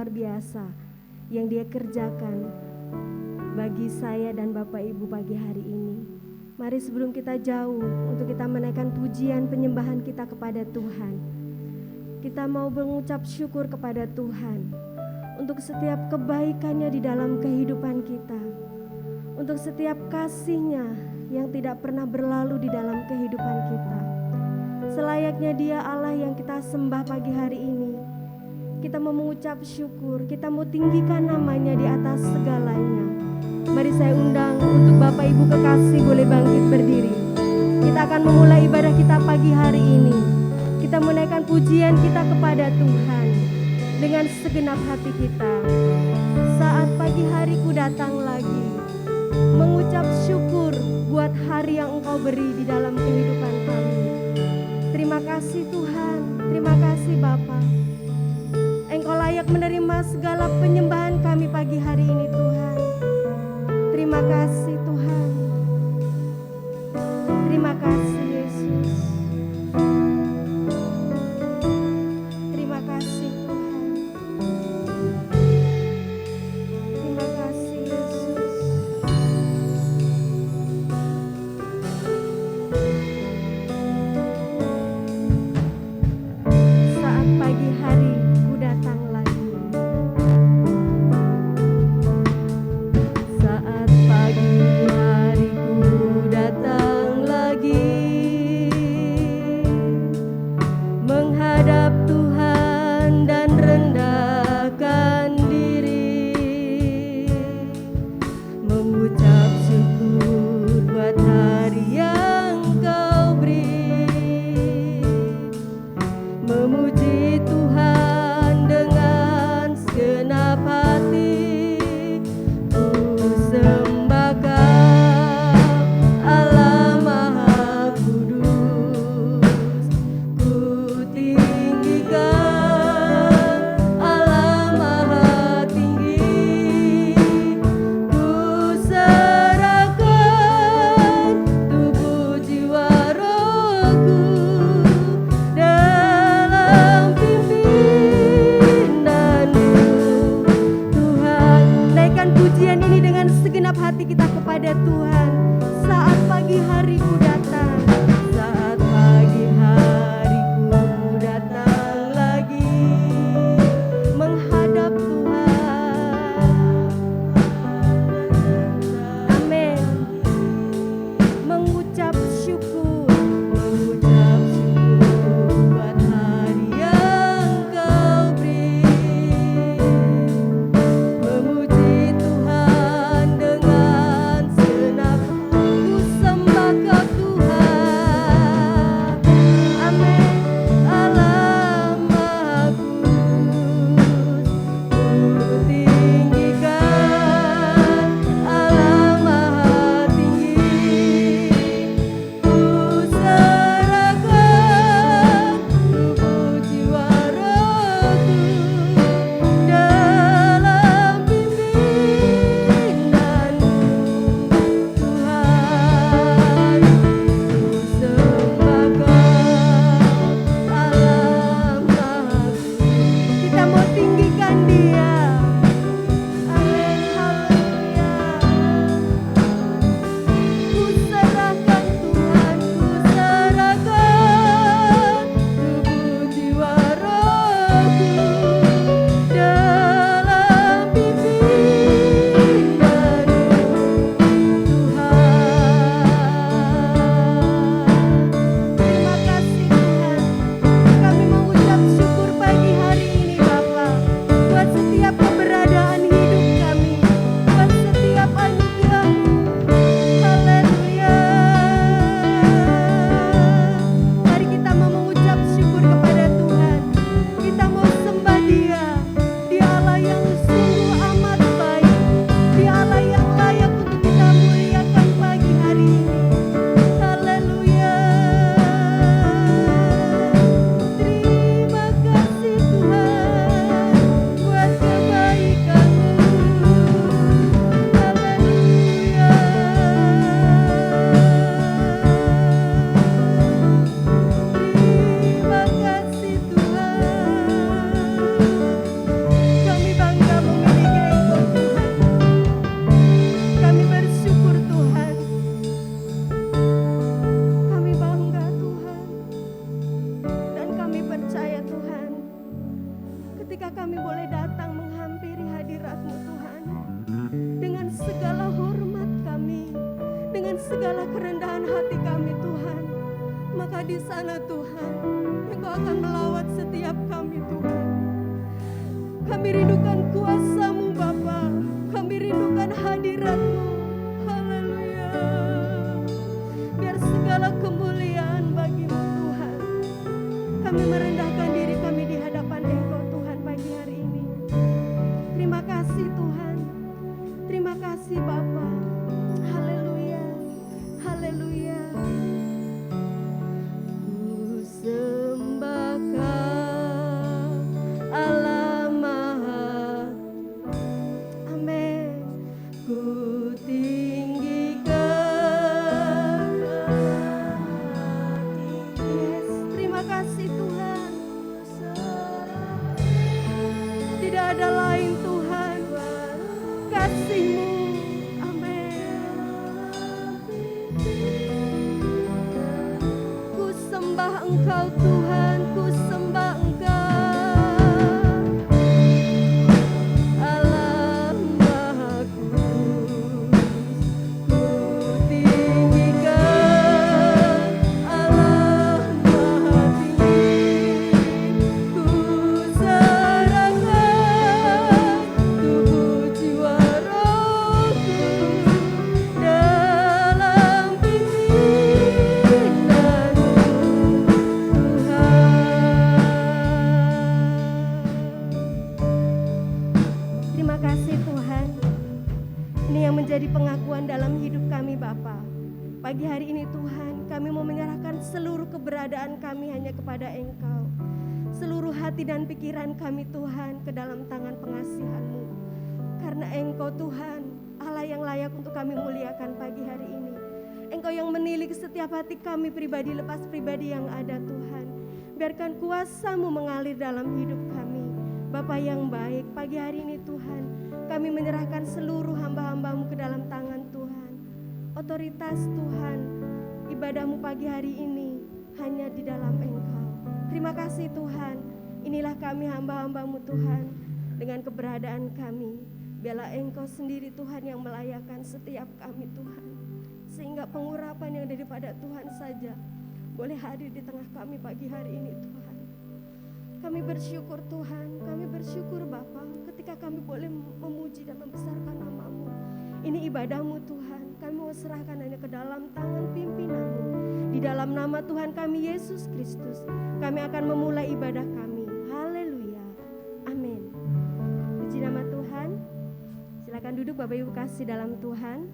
luar biasa yang Dia kerjakan bagi saya dan Bapak Ibu pagi hari ini. Mari sebelum kita jauh untuk kita menaikkan pujian penyembahan kita kepada Tuhan, kita mau mengucap syukur kepada Tuhan untuk setiap kebaikannya di dalam kehidupan kita, untuk setiap kasih-Nya yang tidak pernah berlalu di dalam kehidupan kita. Selayaknya Dia Allah yang kita sembah pagi hari ini, kita mau mengucap syukur, kita mau tinggikan namanya di atas segalanya. Mari saya undang untuk Bapak Ibu kekasih boleh bangkit berdiri. Kita akan memulai ibadah kita pagi hari ini. Kita menaikkan pujian kita kepada Tuhan dengan segenap hati kita. Saat pagi hariku datang lagi, mengucap syukur buat hari yang Engkau beri di dalam kehidupan kami. Terima kasih Tuhan, terima kasih Bapa. Engkau layak menerima segala penyembahan kami pagi hari ini Tuhan. Terima kasih Tuhan. Terima kasih Yesus. Terima kasih Tuhan. Terima kasih Yesus. Saat pagi hari ku datang lagi. Saat pagi hari ku datang lagi, menghadap Tuhan dan rendahkan diri, mengucap syukur buat hari yang Kau beri, memuji Tuhan dengan segenap hati, ku sembahkan Allah Maha Kudus, ku tinggikan Allah Maha Tinggi, ku serahkan tubuh jiwa rohku dalam pimpinanmu Tuhan. Naikkan pujian ini dengan segenap hati kita kepada Tuhan. Saat pagi hariku datang, saat pagi hariku datang lagi, menghadap Tuhan. Amin. Mengucap syukur buat hari yang Kau beri, memuji Tuhan dengan segenap ku sembah Kau Tuhan. kami boleh datang menghampiri hadirat-Mu Tuhan. Dengan segala hormat kami, dengan segala kerendahan hati kami Tuhan. Maka di sana Tuhan, Engkau akan melawat setiap kami Tuhan. Kami rindukan kuasa-Mu Bapa, kami rindukan hadirat-Mu. Haleluya. Biar segala kemuliaan bagi-Mu Tuhan. Kami merendahkan diri kami di hadapan Engkau Tuhan pagi hari ini. Terima kasih Tuhan. Terima kasih Bapa. Haleluya. Haleluya. Ku sembah Kau Allah Maha. Amin. Ku tinggikan. Yes, terima kasih Tuhan. Tidak ada lain Tuhan, kasih-Mu. Amin. Ku sembah Engkau Tuhan, ku sembah Engkau. Allah Maha Kudus, ku tinggikan. Allah Maha Tinggi, ku serahkan tubuh jiwa rohku dalam pimpinan-Mu Tuhan. Terima kasih Tuhan. Ini yang menjadi pengakuan dalam hidup kami Bapa. Pagi hari ini Tuhan, kami mau menyerahkan seluruh keberadaan kami hanya kepada Engkau. Seluruh hati dan pikiran kami Tuhan ke dalam tangan pengasihan-Mu. Karena Engkau Tuhan, Allah yang layak untuk kami muliakan pagi hari ini. Engkau yang menilik setiap hati kami pribadi lepas pribadi yang ada Tuhan. Biarkan kuasa-Mu mengalir dalam hidup kami. Bapa yang baik, pagi hari ini Tuhan, kami menyerahkan seluruh hamba-hamba-Mu ke dalam tangan Tuhan. Otoritas Tuhan, ibadah-Mu pagi hari ini hanya di dalam Engkau. Terima kasih Tuhan, inilah kami hamba-hamba-Mu Tuhan, dengan keberadaan kami. Biarlah Engkau sendiri Tuhan yang melayakkan setiap kami Tuhan. Sehingga pengurapan yang daripada Tuhan saja boleh hadir di tengah kami pagi hari ini Tuhan. Kami bersyukur Tuhan, kami bersyukur Bapa ketika kami boleh memuji dan membesarkan nama-Mu. Ini ibadah-Mu Tuhan, kami mau serahkan hanya ke dalam tangan pimpinan-Mu. Di dalam nama Tuhan kami Yesus Kristus, kami akan memulai ibadah kami. Haleluya, amin. Puji nama Tuhan. Silakan duduk Bapak Ibu kasih dalam Tuhan.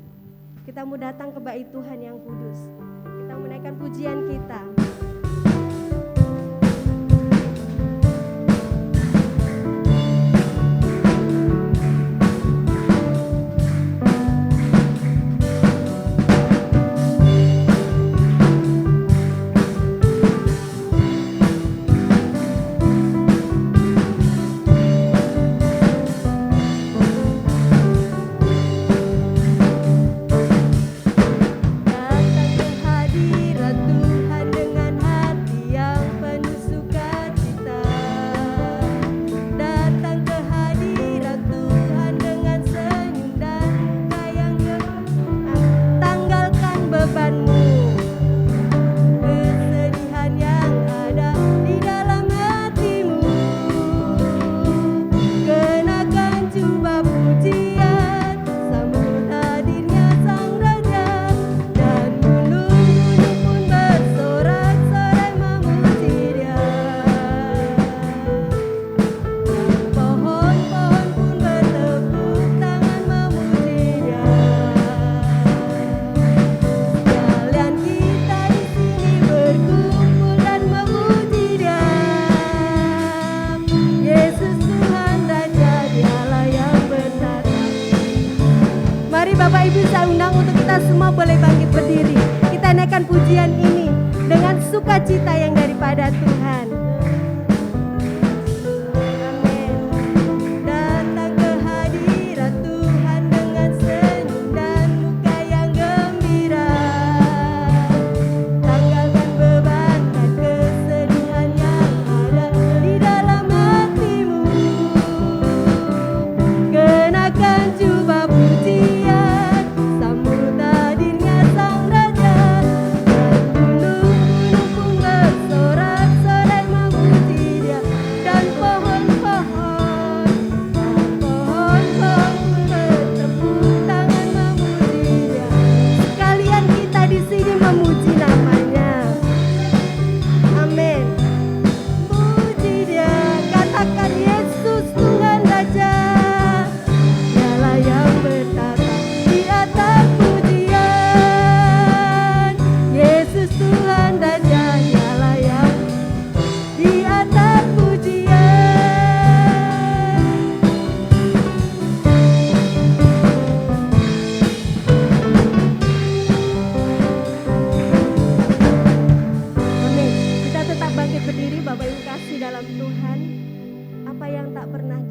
Kita mau datang ke bait Tuhan yang kudus. Kita menaikkan pujian kita. Bapak Ibu saya undang untuk kita semua boleh bangkit berdiri. Kita naikkan pujian ini dengan sukacita yang daripada Tuhan. Amin. Datang ke hadirat Tuhan dengan senyum dan muka yang gembira. Tanggalkan beban dan kesedihan yang ada di dalam hatimu.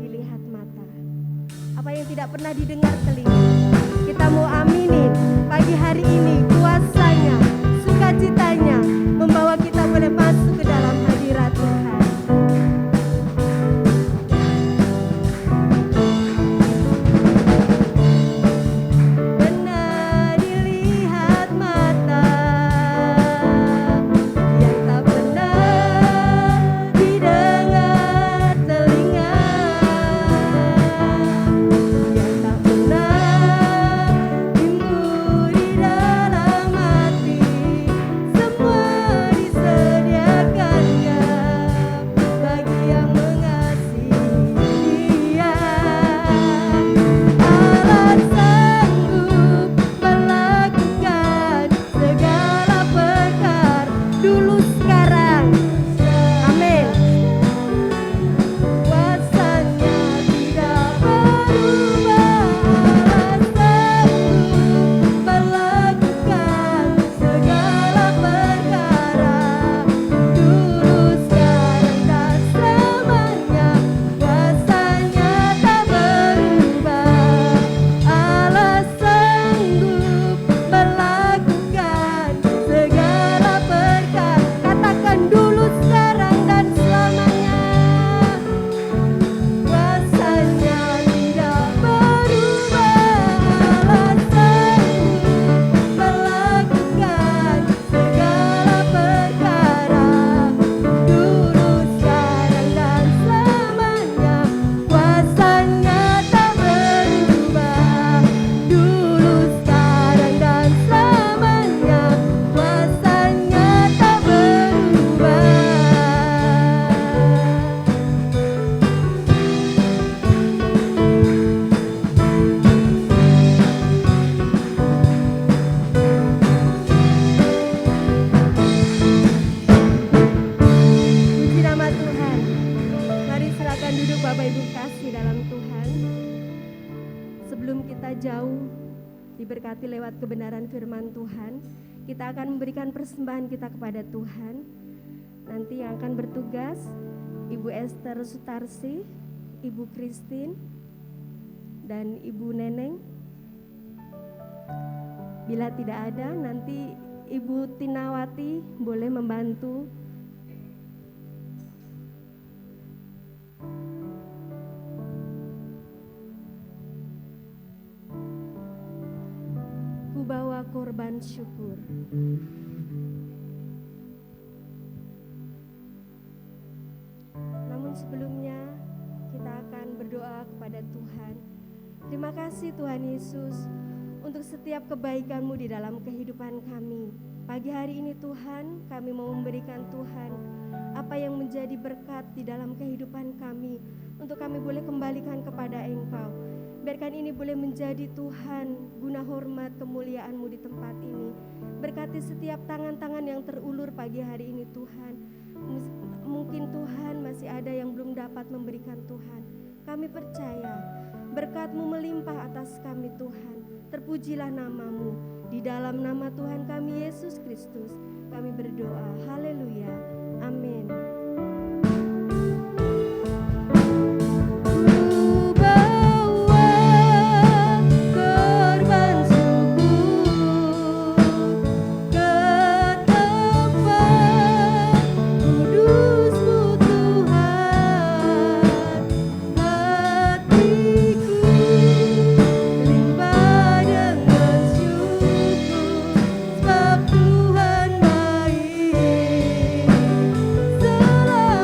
dilihat mata, apa yang tidak pernah didengar telinga. Kita mau aminin pagi hari ini kuasanya, sukacitanya membawa kita boleh masuk ke dalam hadirat Tuhan. Diberkati lewat kebenaran firman Tuhan, kita akan memberikan persembahan kita kepada Tuhan. Nanti yang akan bertugas Ibu Esther Sutarsi, Ibu Christine, dan Ibu Neneng. Bila tidak ada, nanti Ibu Tinawati boleh membantu. Bawa korban syukur. Namun sebelumnya kita akan berdoa kepada Tuhan. Terima kasih Tuhan Yesus untuk setiap kebaikan-Mu di dalam kehidupan kami. Pagi hari ini Tuhan, kami mau memberikan Tuhan apa yang menjadi berkat di dalam kehidupan kami, untuk kami boleh kembalikan kepada Engkau. Biarkan ini boleh menjadi Tuhan guna hormat kemuliaan-Mu di tempat ini. Berkati setiap tangan-tangan yang terulur pagi hari ini Tuhan. Mungkin Tuhan masih ada yang belum dapat memberikan Tuhan. Kami percaya berkat-Mu melimpah atas kami Tuhan. Terpujilah nama-Mu. Di dalam nama Tuhan kami Yesus Kristus kami berdoa. Haleluya. Amin. Tuhan baik selalu.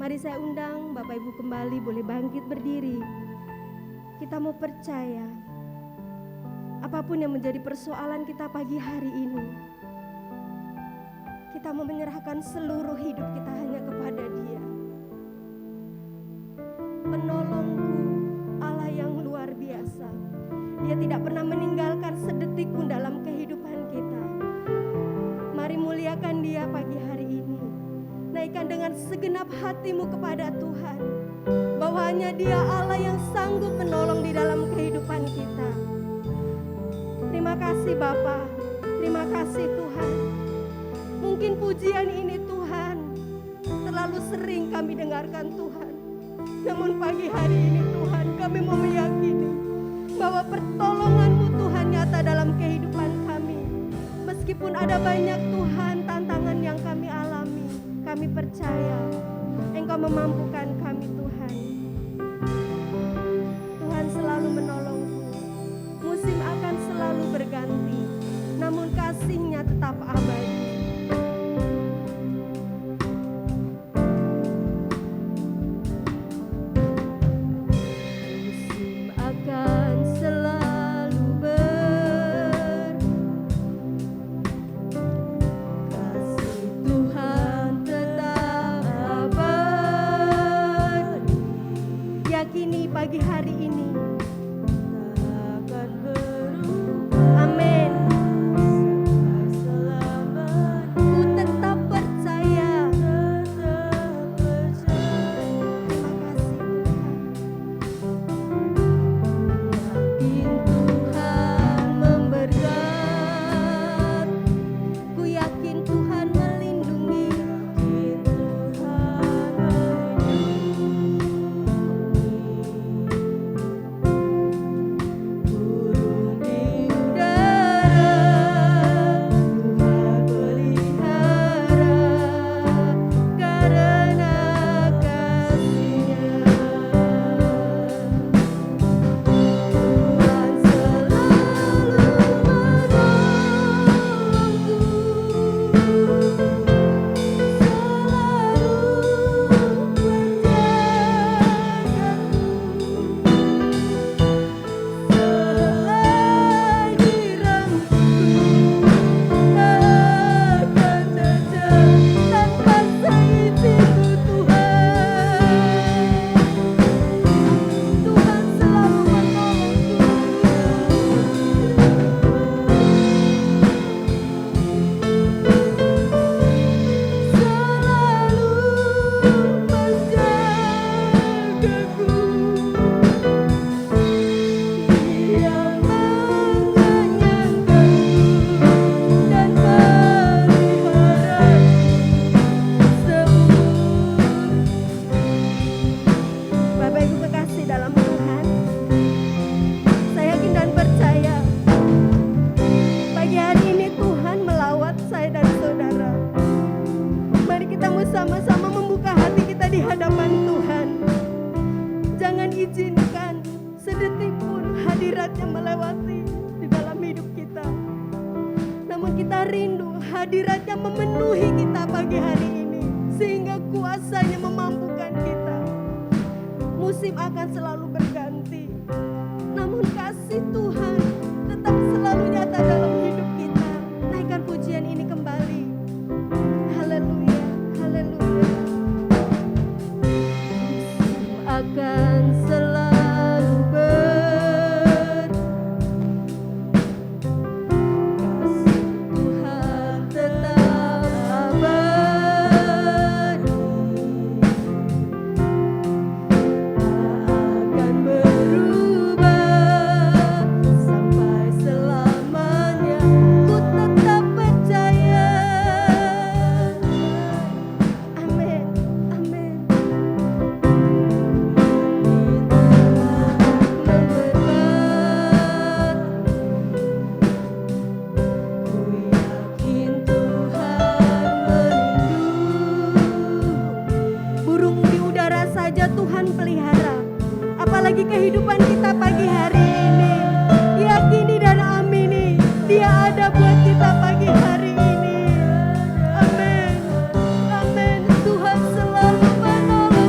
Mari saya undang Bapak Ibu kembali boleh bangkit berdiri. Kita mau percaya apapun yang menjadi persoalan kita pagi hari ini, kita mau menyerahkan seluruh hidup kita hanya kepada Dia. Penolongku, Allah yang luar biasa. Dia tidak pernah meninggalkan sedetik pun dalam kehidupan kita. Mari muliakan Dia pagi hari ini. Naikkan dengan segenap hatimu kepada Tuhan, bahwa hanya Dia Allah yang sanggup menolong di dalam kehidupan kita. Terima kasih Bapa, terima kasih Tuhan. Mungkin pujian ini Tuhan terlalu sering kami dengarkan Tuhan, namun pagi hari ini Tuhan kami mau meyakini bahwa pertolongan-Mu Tuhan nyata dalam kehidupan kami. Meskipun ada banyak Tuhan tantangan yang kami alami, kami percaya Engkau memampukan kami Tuhan. Tuhan selalu menolongku. Musim akan selalu berganti, namun kasih-Nya tetap abadi. Musim akan selalu kasih Tuhan tetap abadi. Yakini pagi hari ini. Amin. Ku tetap percaya. Terima kasih Tuhan. Yakin Tuhan memberkati. Ku yakin Tuhan melindungi. Burung di udara Tuhan pelihara karena kasih-Nya. Tuhan selalu menolongku, selagi rambutku akan cacat tanpa seizin-Mu Tuhan. Tuhan selalu menolongku. Selalu menjagaku. Dia mengenyangkanku dan peliharaku. Bapak Ibu kekasih dalam Tuhan, saya yakin dan percaya pagi hari ini Tuhan melawat saya dan saudara. Mari kita sama-sama membuka hati kita di hadapan Tuhan. Jangan izinkan sedetik pun hadirat-Nya melewati di dalam hidup kita. Namun kita rindu hadirat-Nya memenuhi kita pagi hari ini, sehingga kuasa-Nya memampukan kita. Musim akan selalu berganti, namun kasih Tuhan tetap selalu nyata dalam hidup kita. Naikkan pujian ini kembali. Haleluya, haleluya. Musim akan selalu kasih Tuhan tetap abadi. Akan berubah sampai selamanya. Ku tetap percaya. Amin, amin. Ku yakin Tuhan melindungi. Burung di udara saja Tuhan pelihara, apalagi kehidupan kita pagi hari ini. Yakini dan amini, Dia ada buat kita pagi hari ini. Amin, amin. Tuhan selalu menolong.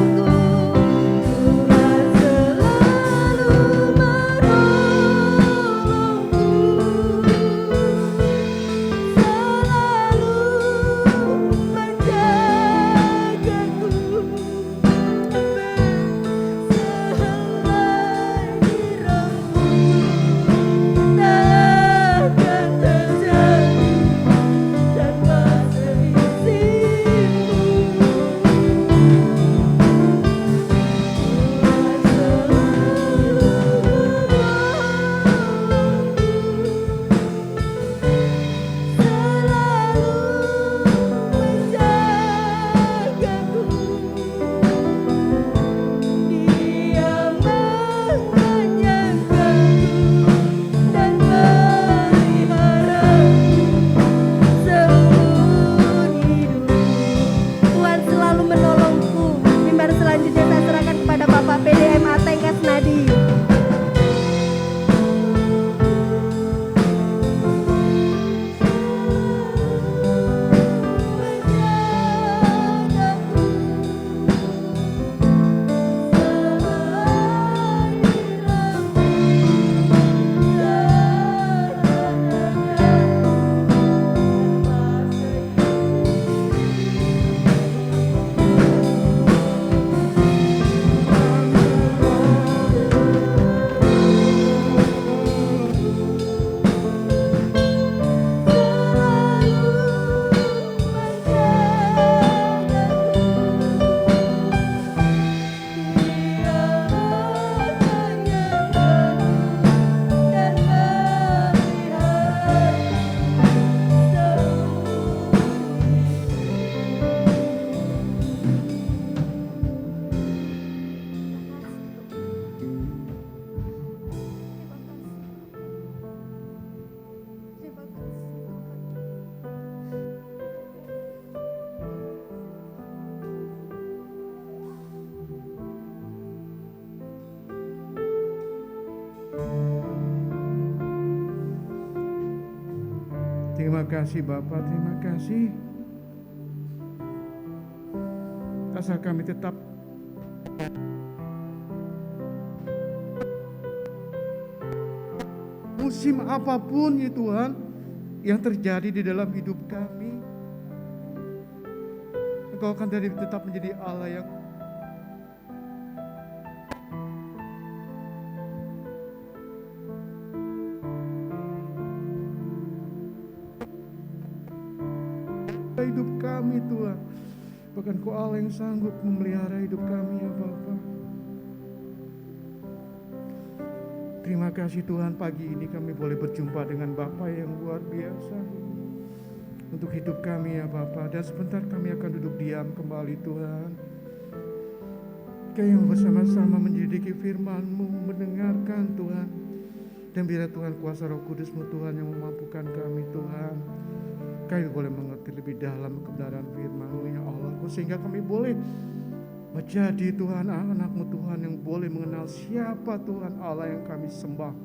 kasih Bapa, terima kasih. Asal kami tetap musim apapun ya Tuhan yang terjadi di dalam hidup kami, Engkau akan tetap menjadi Allah yang hidup kami Tuhan. Bahkan Kau Allah yang sanggup memelihara hidup kami ya Bapa. Terima kasih Tuhan, pagi ini kami boleh berjumpa dengan Bapa yang luar biasa untuk hidup kami ya Bapa. Dan sebentar kami akan duduk diam kembali Tuhan. Kami bersama-sama menyelidiki firman-Mu, mendengarkan Tuhan. Dan biar Tuhan kuasa Roh Kudus-Mu Tuhan yang memampukan kami Tuhan. Kami boleh mengerti lebih dalam kebenaran firman-Mu ya Allah. Sehingga kami boleh menjadi Tuhan anak-anak-Mu Tuhan yang boleh mengenal siapa Tuhan Allah yang kami sembah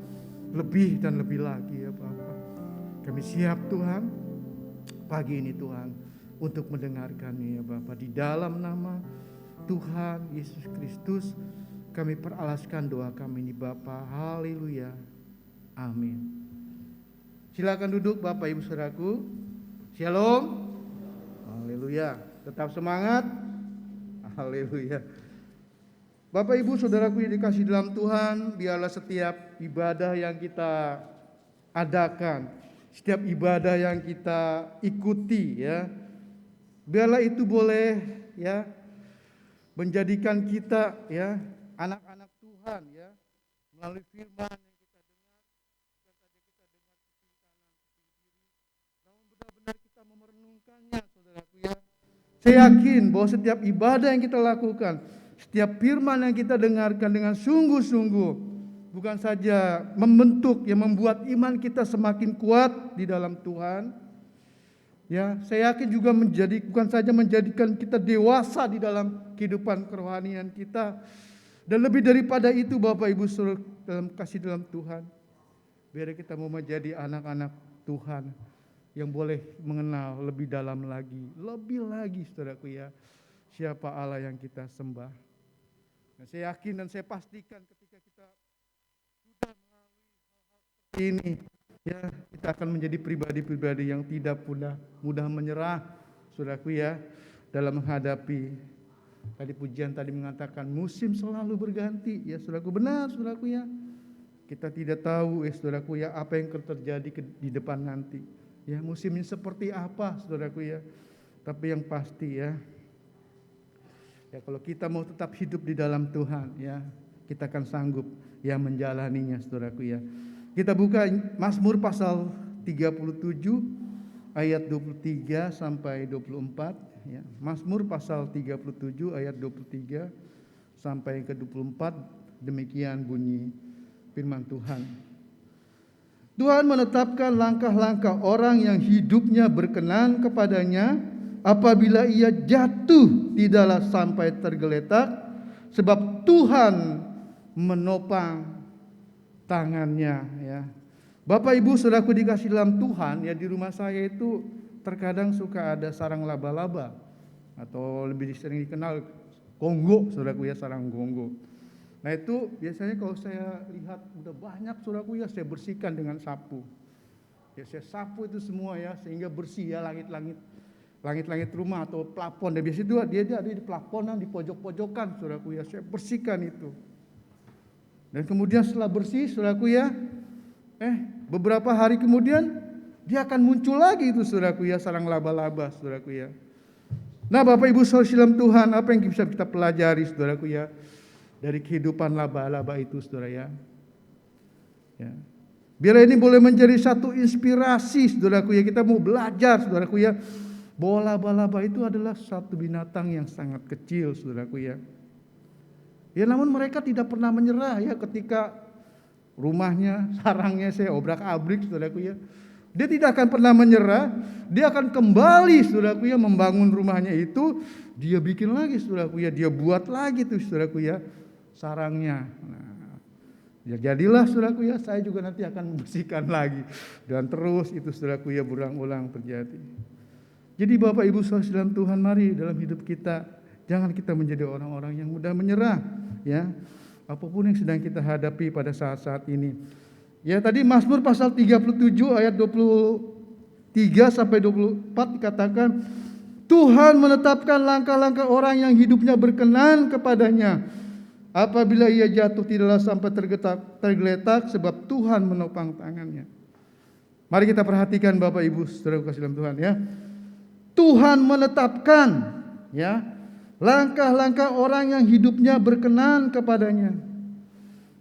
lebih dan lebih lagi ya Bapa. Kami siap Tuhan pagi ini Tuhan untuk mendengarkannya ya Bapa. Di dalam nama Tuhan Yesus Kristus kami peralaskan doa kami ini Bapa. Haleluya. Amin. Silakan duduk Bapak Ibu Saudaraku. Shalom. Haleluya. Tetap semangat. Haleluya. Bapak Ibu Saudaraku yang dikasihi dalam Tuhan, biarlah setiap ibadah yang kita adakan, setiap ibadah yang kita ikuti ya, biarlah itu boleh ya menjadikan kita ya anak-anak Tuhan ya, melalui firman yang kita dengar, bukan saja kita dengar kepintaran sendiri, namun benar-benar kita merenungkannya Saudaraku ya. Saya yakin bahwa setiap ibadah yang kita lakukan, setiap firman yang kita dengarkan dengan sungguh-sungguh, bukan saja membentuk yang membuat iman kita semakin kuat di dalam Tuhan. Ya, saya yakin juga bukan saja menjadikan kita dewasa di dalam kehidupan kerohanian kita. Dan lebih daripada itu Bapak Ibu Saudara dalam kasih dalam Tuhan, biar kita mau menjadi anak-anak Tuhan yang boleh mengenal lebih dalam lagi, lebih lagi Saudaraku ya, siapa Allah yang kita sembah. Nah, saya yakin dan saya pastikan ketika kita sudah melalui hal-hal seperti ini, ya kita akan menjadi pribadi-pribadi yang tidak mudah menyerah, Saudaraku ya, dalam menghadapi. Tadi pujian tadi mengatakan musim selalu berganti, ya Saudaraku, benar Saudaraku ya. Kita tidak tahu Saudaraku ya apa yang akan terjadi di depan nanti. Ya, musimnya seperti apa Saudaraku ya. Tapi yang pasti ya, kalau kita mau tetap hidup di dalam Tuhan ya, kita akan sanggup ya menjalaninya Saudaraku ya. Kita buka Mazmur pasal 37 ayat 23 sampai 24 ya. Mazmur pasal 37 ayat 23 sampai ke 24, demikian bunyi firman Tuhan. Tuhan menetapkan langkah-langkah orang yang hidupnya berkenan kepadanya, apabila ia jatuh tidaklah sampai tergeletak, sebab Tuhan menopang tangannya ya. Bapak Ibu Saudaraku dikasih dalam Tuhan ya, di rumah saya itu terkadang suka ada sarang laba-laba, atau lebih sering dikenal gonggo Saudaraku ya, sarang gonggo. Nah itu biasanya kalau saya lihat udah banyak Saudaraku ya, saya bersihkan dengan sapu. Ya saya sapu itu semua ya, sehingga bersih ya langit-langit rumah atau plafon. Dan biasanya itu dia ada di plafonan, di pojok-pojokan Saudaraku ya, saya bersihkan itu. Dan kemudian setelah bersih Saudaraku ya, beberapa hari kemudian dia akan muncul lagi itu Saudaraku ya, sarang laba-laba Saudaraku ya. Nah Bapak Ibu Saudara Tuhan, apa yang bisa kita pelajari Saudaraku ya dari kehidupan laba-laba itu Saudara ya. Biar ini boleh menjadi satu inspirasi Saudaraku ya, kita mau belajar Saudaraku ya, bahwa laba-laba itu adalah satu binatang yang sangat kecil Saudaraku ya. Ya namun mereka tidak pernah menyerah ya, ketika rumahnya, sarangnya saya obrak-abrik Saudaraku ya. Dia tidak akan pernah menyerah, dia akan kembali Saudaraku ya, membangun rumahnya itu, dia bikin lagi Saudaraku ya, dia buat lagi tuh Saudaraku ya sarangnya. Nah, Ya jadilah saudaraku ya, saya juga nanti akan membersihkan lagi. Dan terus itu saudaraku ya berulang-ulang terjadi. Jadi Bapak Ibu Saudara dalam Tuhan, mari dalam hidup kita jangan kita menjadi orang-orang yang mudah menyerah ya. Apapun yang sedang kita hadapi pada saat-saat ini. Ya tadi Mazmur pasal 37 ayat 23 sampai 24 dikatakan, Tuhan menetapkan langkah-langkah orang yang hidupnya berkenan kepadanya. Apabila ia jatuh tidaklah sampai tergeletak sebab Tuhan menopang tangannya. Mari kita perhatikan Bapak Ibu Saudara kasih dalam Tuhan ya. Tuhan menetapkan ya langkah-langkah orang yang hidupnya berkenan kepadanya.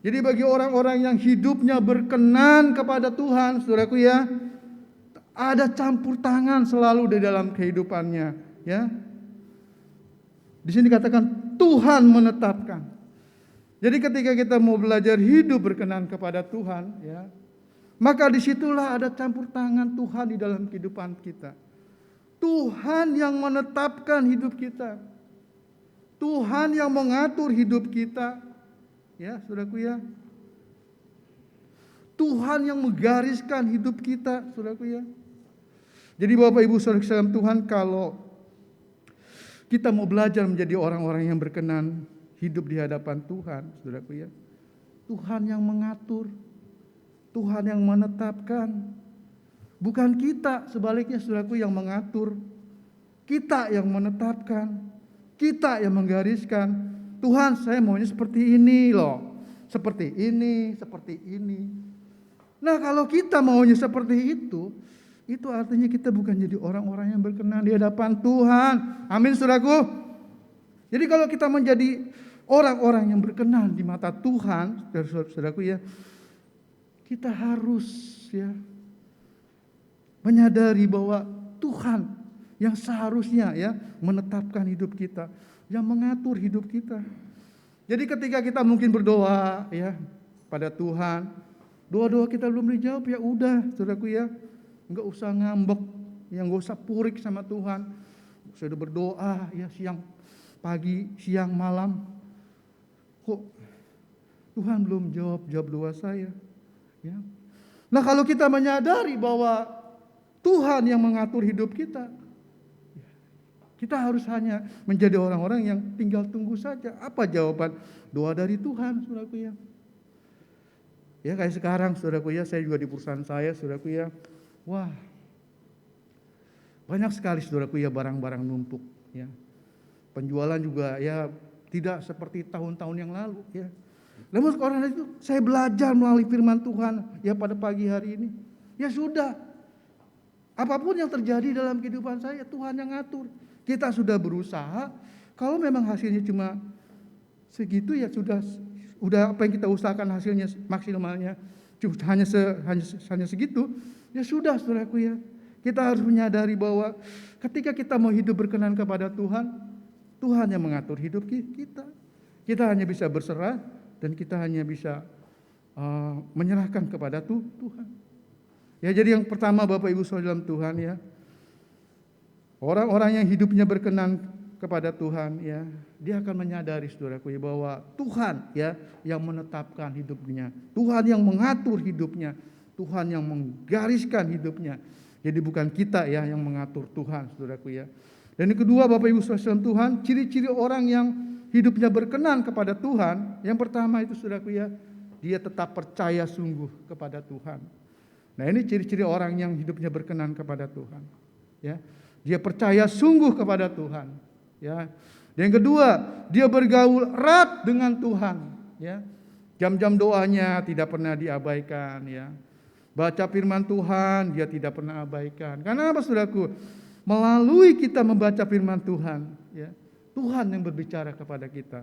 Jadi bagi orang-orang yang hidupnya berkenan kepada Tuhan, saudaraku ya, ada campur tangan selalu di dalam kehidupannya ya. Di sini dikatakan Tuhan menetapkan. Jadi ketika kita mau belajar hidup berkenan kepada Tuhan ya, maka disitulah ada campur tangan Tuhan di dalam kehidupan kita. Tuhan yang menetapkan hidup kita. Tuhan yang mengatur hidup kita. Ya, saudaraku ya. Tuhan yang menggariskan hidup kita, saudaraku ya. Jadi Bapak Ibu Saudara dalam Tuhan, kalau kita mau belajar menjadi orang-orang yang berkenan hidup di hadapan Tuhan, saudaraku ya. Tuhan yang mengatur, Tuhan yang menetapkan. Bukan kita, sebaliknya saudaraku yang mengatur. Kita yang menetapkan, kita yang menggariskan. Tuhan, saya maunya seperti ini loh. Seperti ini, seperti ini. Nah, kalau kita maunya seperti itu artinya kita bukan jadi orang-orang yang berkenan di hadapan Tuhan. Amin, saudaraku. Jadi kalau kita menjadi orang-orang yang berkenan di mata Tuhan, saudaraku ya, kita harus ya menyadari bahwa Tuhan yang seharusnya ya menetapkan hidup kita, yang mengatur hidup kita. Jadi ketika kita mungkin berdoa ya pada Tuhan, doa-doa kita belum dijawab, ya udah saudaraku ya, enggak usah ngambek, ya enggak usah purik sama Tuhan. Sudah berdoa ya siang, pagi, siang, malam. Kok Tuhan belum jawab doa saya? Ya. Nah kalau kita menyadari bahwa Tuhan yang mengatur hidup kita, kita harus hanya menjadi orang-orang yang tinggal tunggu saja. Apa jawaban doa dari Tuhan, saudaraku ya? Ya kayak sekarang, saudaraku ya, saya juga di perusahaan saya, saudaraku ya. Wah, banyak sekali, saudaraku ya, barang-barang numpuk. Ya, penjualan juga ya tidak seperti tahun-tahun yang lalu ya. Namun karena itu saya belajar melalui firman Tuhan ya pada pagi hari ini. Ya sudah, apapun yang terjadi dalam kehidupan saya Tuhan yang ngatur. Kita sudah berusaha, kalau memang hasilnya cuma segitu ya sudah apa yang kita usahakan hasilnya maksimalnya hanya segitu, ya sudah saudaraku ya. Kita harus menyadari bahwa ketika kita mau hidup berkenan kepada Tuhan, Tuhan yang mengatur hidup kita. Kita hanya bisa berserah dan kita hanya bisa menyerahkan kepada Tuhan. Ya jadi yang pertama Bapak Ibu Saudara dalam Tuhan ya, orang-orang yang hidupnya berkenan kepada Tuhan ya, dia akan menyadari saudaraku ya bahwa Tuhan ya yang menetapkan hidupnya, Tuhan yang mengatur hidupnya, Tuhan yang menggariskan hidupnya. Jadi bukan kita ya yang mengatur Tuhan, saudaraku ya. Dan yang kedua Bapak Ibu Saudara Tuhan, ciri-ciri orang yang hidupnya berkenan kepada Tuhan, yang pertama itu saudaraku ya, dia tetap percaya sungguh kepada Tuhan. Nah ini ciri-ciri orang yang hidupnya berkenan kepada Tuhan. Ya, dia percaya sungguh kepada Tuhan. Ya, dan yang kedua dia bergaul erat dengan Tuhan. Ya, jam-jam doanya tidak pernah diabaikan. Ya, baca firman Tuhan dia tidak pernah abaikan. Karena apa saudaraku? Melalui kita membaca firman Tuhan, ya, Tuhan yang berbicara kepada kita.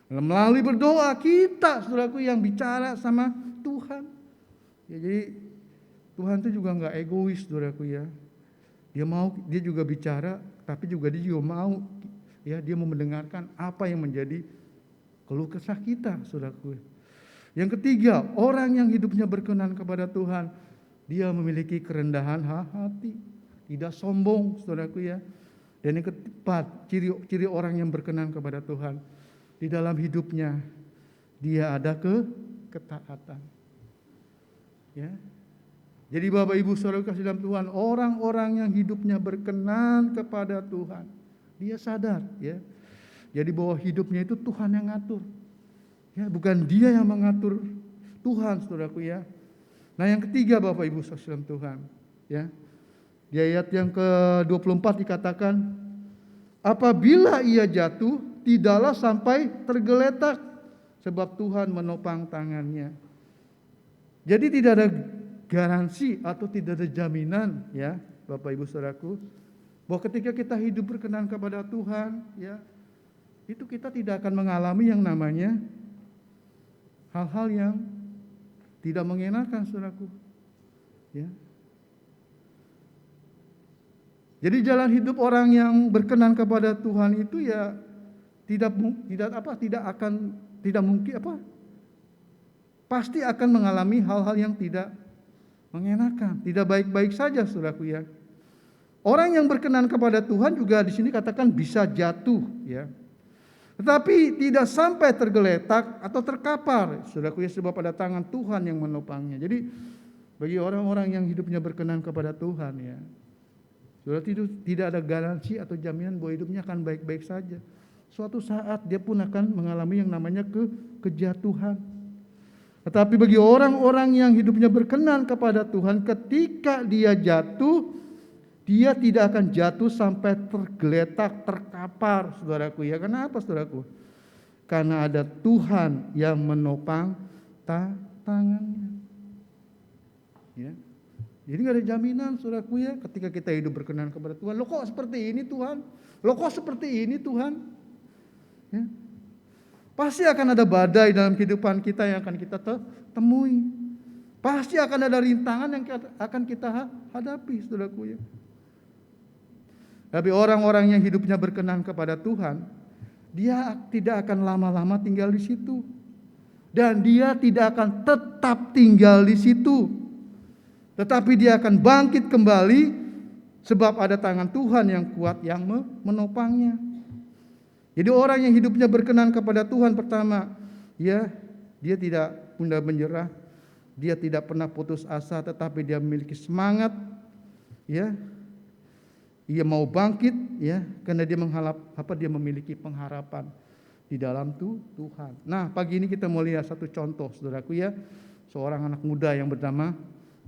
Melalui berdoa kita, saudaraku, yang bicara sama Tuhan. Ya, jadi Tuhan itu juga nggak egois, saudaraku ya. Dia juga bicara, tapi juga dia juga mau, ya, dia mau mendengarkan apa yang menjadi keluh kesah kita, saudaraku. Yang ketiga, orang yang hidupnya berkenan kepada Tuhan, dia memiliki kerendahan hati. Tidak sombong, saudaraku ya. Dan yang keempat, ciri orang yang berkenan kepada Tuhan, di dalam hidupnya dia ada ketaatan. Ya. Jadi Bapak Ibu Saudara kasih dalam Tuhan, orang-orang yang hidupnya berkenan kepada Tuhan, dia sadar ya. Jadi bahwa hidupnya itu Tuhan yang ngatur. Ya, bukan dia yang mengatur, Tuhan Saudaraku ya. Nah, yang ketiga Bapak Ibu Saudara dalam Tuhan, ya. Di ayat yang ke-24 dikatakan, apabila ia jatuh, tidaklah sampai tergeletak, sebab Tuhan menopang tangannya. Jadi tidak ada garansi atau tidak ada jaminan ya Bapak Ibu Saudaraku, bahwa ketika kita hidup berkenan kepada Tuhan ya, itu kita tidak akan mengalami yang namanya hal-hal yang tidak mengenakan Saudaraku. Ya. Jadi jalan hidup orang yang berkenan kepada Tuhan itu ya tidak mungkin pasti akan mengalami hal-hal yang tidak mengenakan, tidak baik-baik saja Saudaraku ya. Orang yang berkenan kepada Tuhan juga di sini katakan bisa jatuh ya. Tetapi tidak sampai tergeletak atau terkapar Saudaraku ya, sebab ada tangan Tuhan yang menopangnya. Jadi bagi orang-orang yang hidupnya berkenan kepada Tuhan ya, Saudara, tidak ada garansi atau jaminan bahwa hidupnya akan baik-baik saja. Suatu saat dia pun akan mengalami yang namanya kejatuhan. Tetapi bagi orang-orang yang hidupnya berkenan kepada Tuhan, ketika dia jatuh, dia tidak akan jatuh sampai tergeletak, terkapar, Saudaraku ya. Kenapa Saudaraku? Karena ada Tuhan yang menopang tangannya. Ya. Jadi gak ada jaminan Saudaraku ya, ketika kita hidup berkenan kepada Tuhan. Loh kok seperti ini Tuhan? Loh kok seperti ini Tuhan? Ya. Pasti akan ada badai dalam kehidupan kita yang akan kita temui. Pasti akan ada rintangan yang akan kita hadapi Saudaraku ya. Tapi orang-orang yang hidupnya berkenan kepada Tuhan, dia tidak akan lama-lama tinggal di situ. Dan dia tidak akan tetap tinggal di situ. Tetapi dia akan bangkit kembali sebab ada tangan Tuhan yang kuat yang menopangnya. Jadi orang yang hidupnya berkenan kepada Tuhan, pertama, ya, dia tidak mudah menyerah, dia tidak pernah putus asa, tetapi dia memiliki semangat, ya, ia mau bangkit, ya, karena dia memiliki pengharapan di dalam Tuhan. Nah, pagi ini kita mau lihat satu contoh, Saudaraku ya, seorang anak muda yang bernama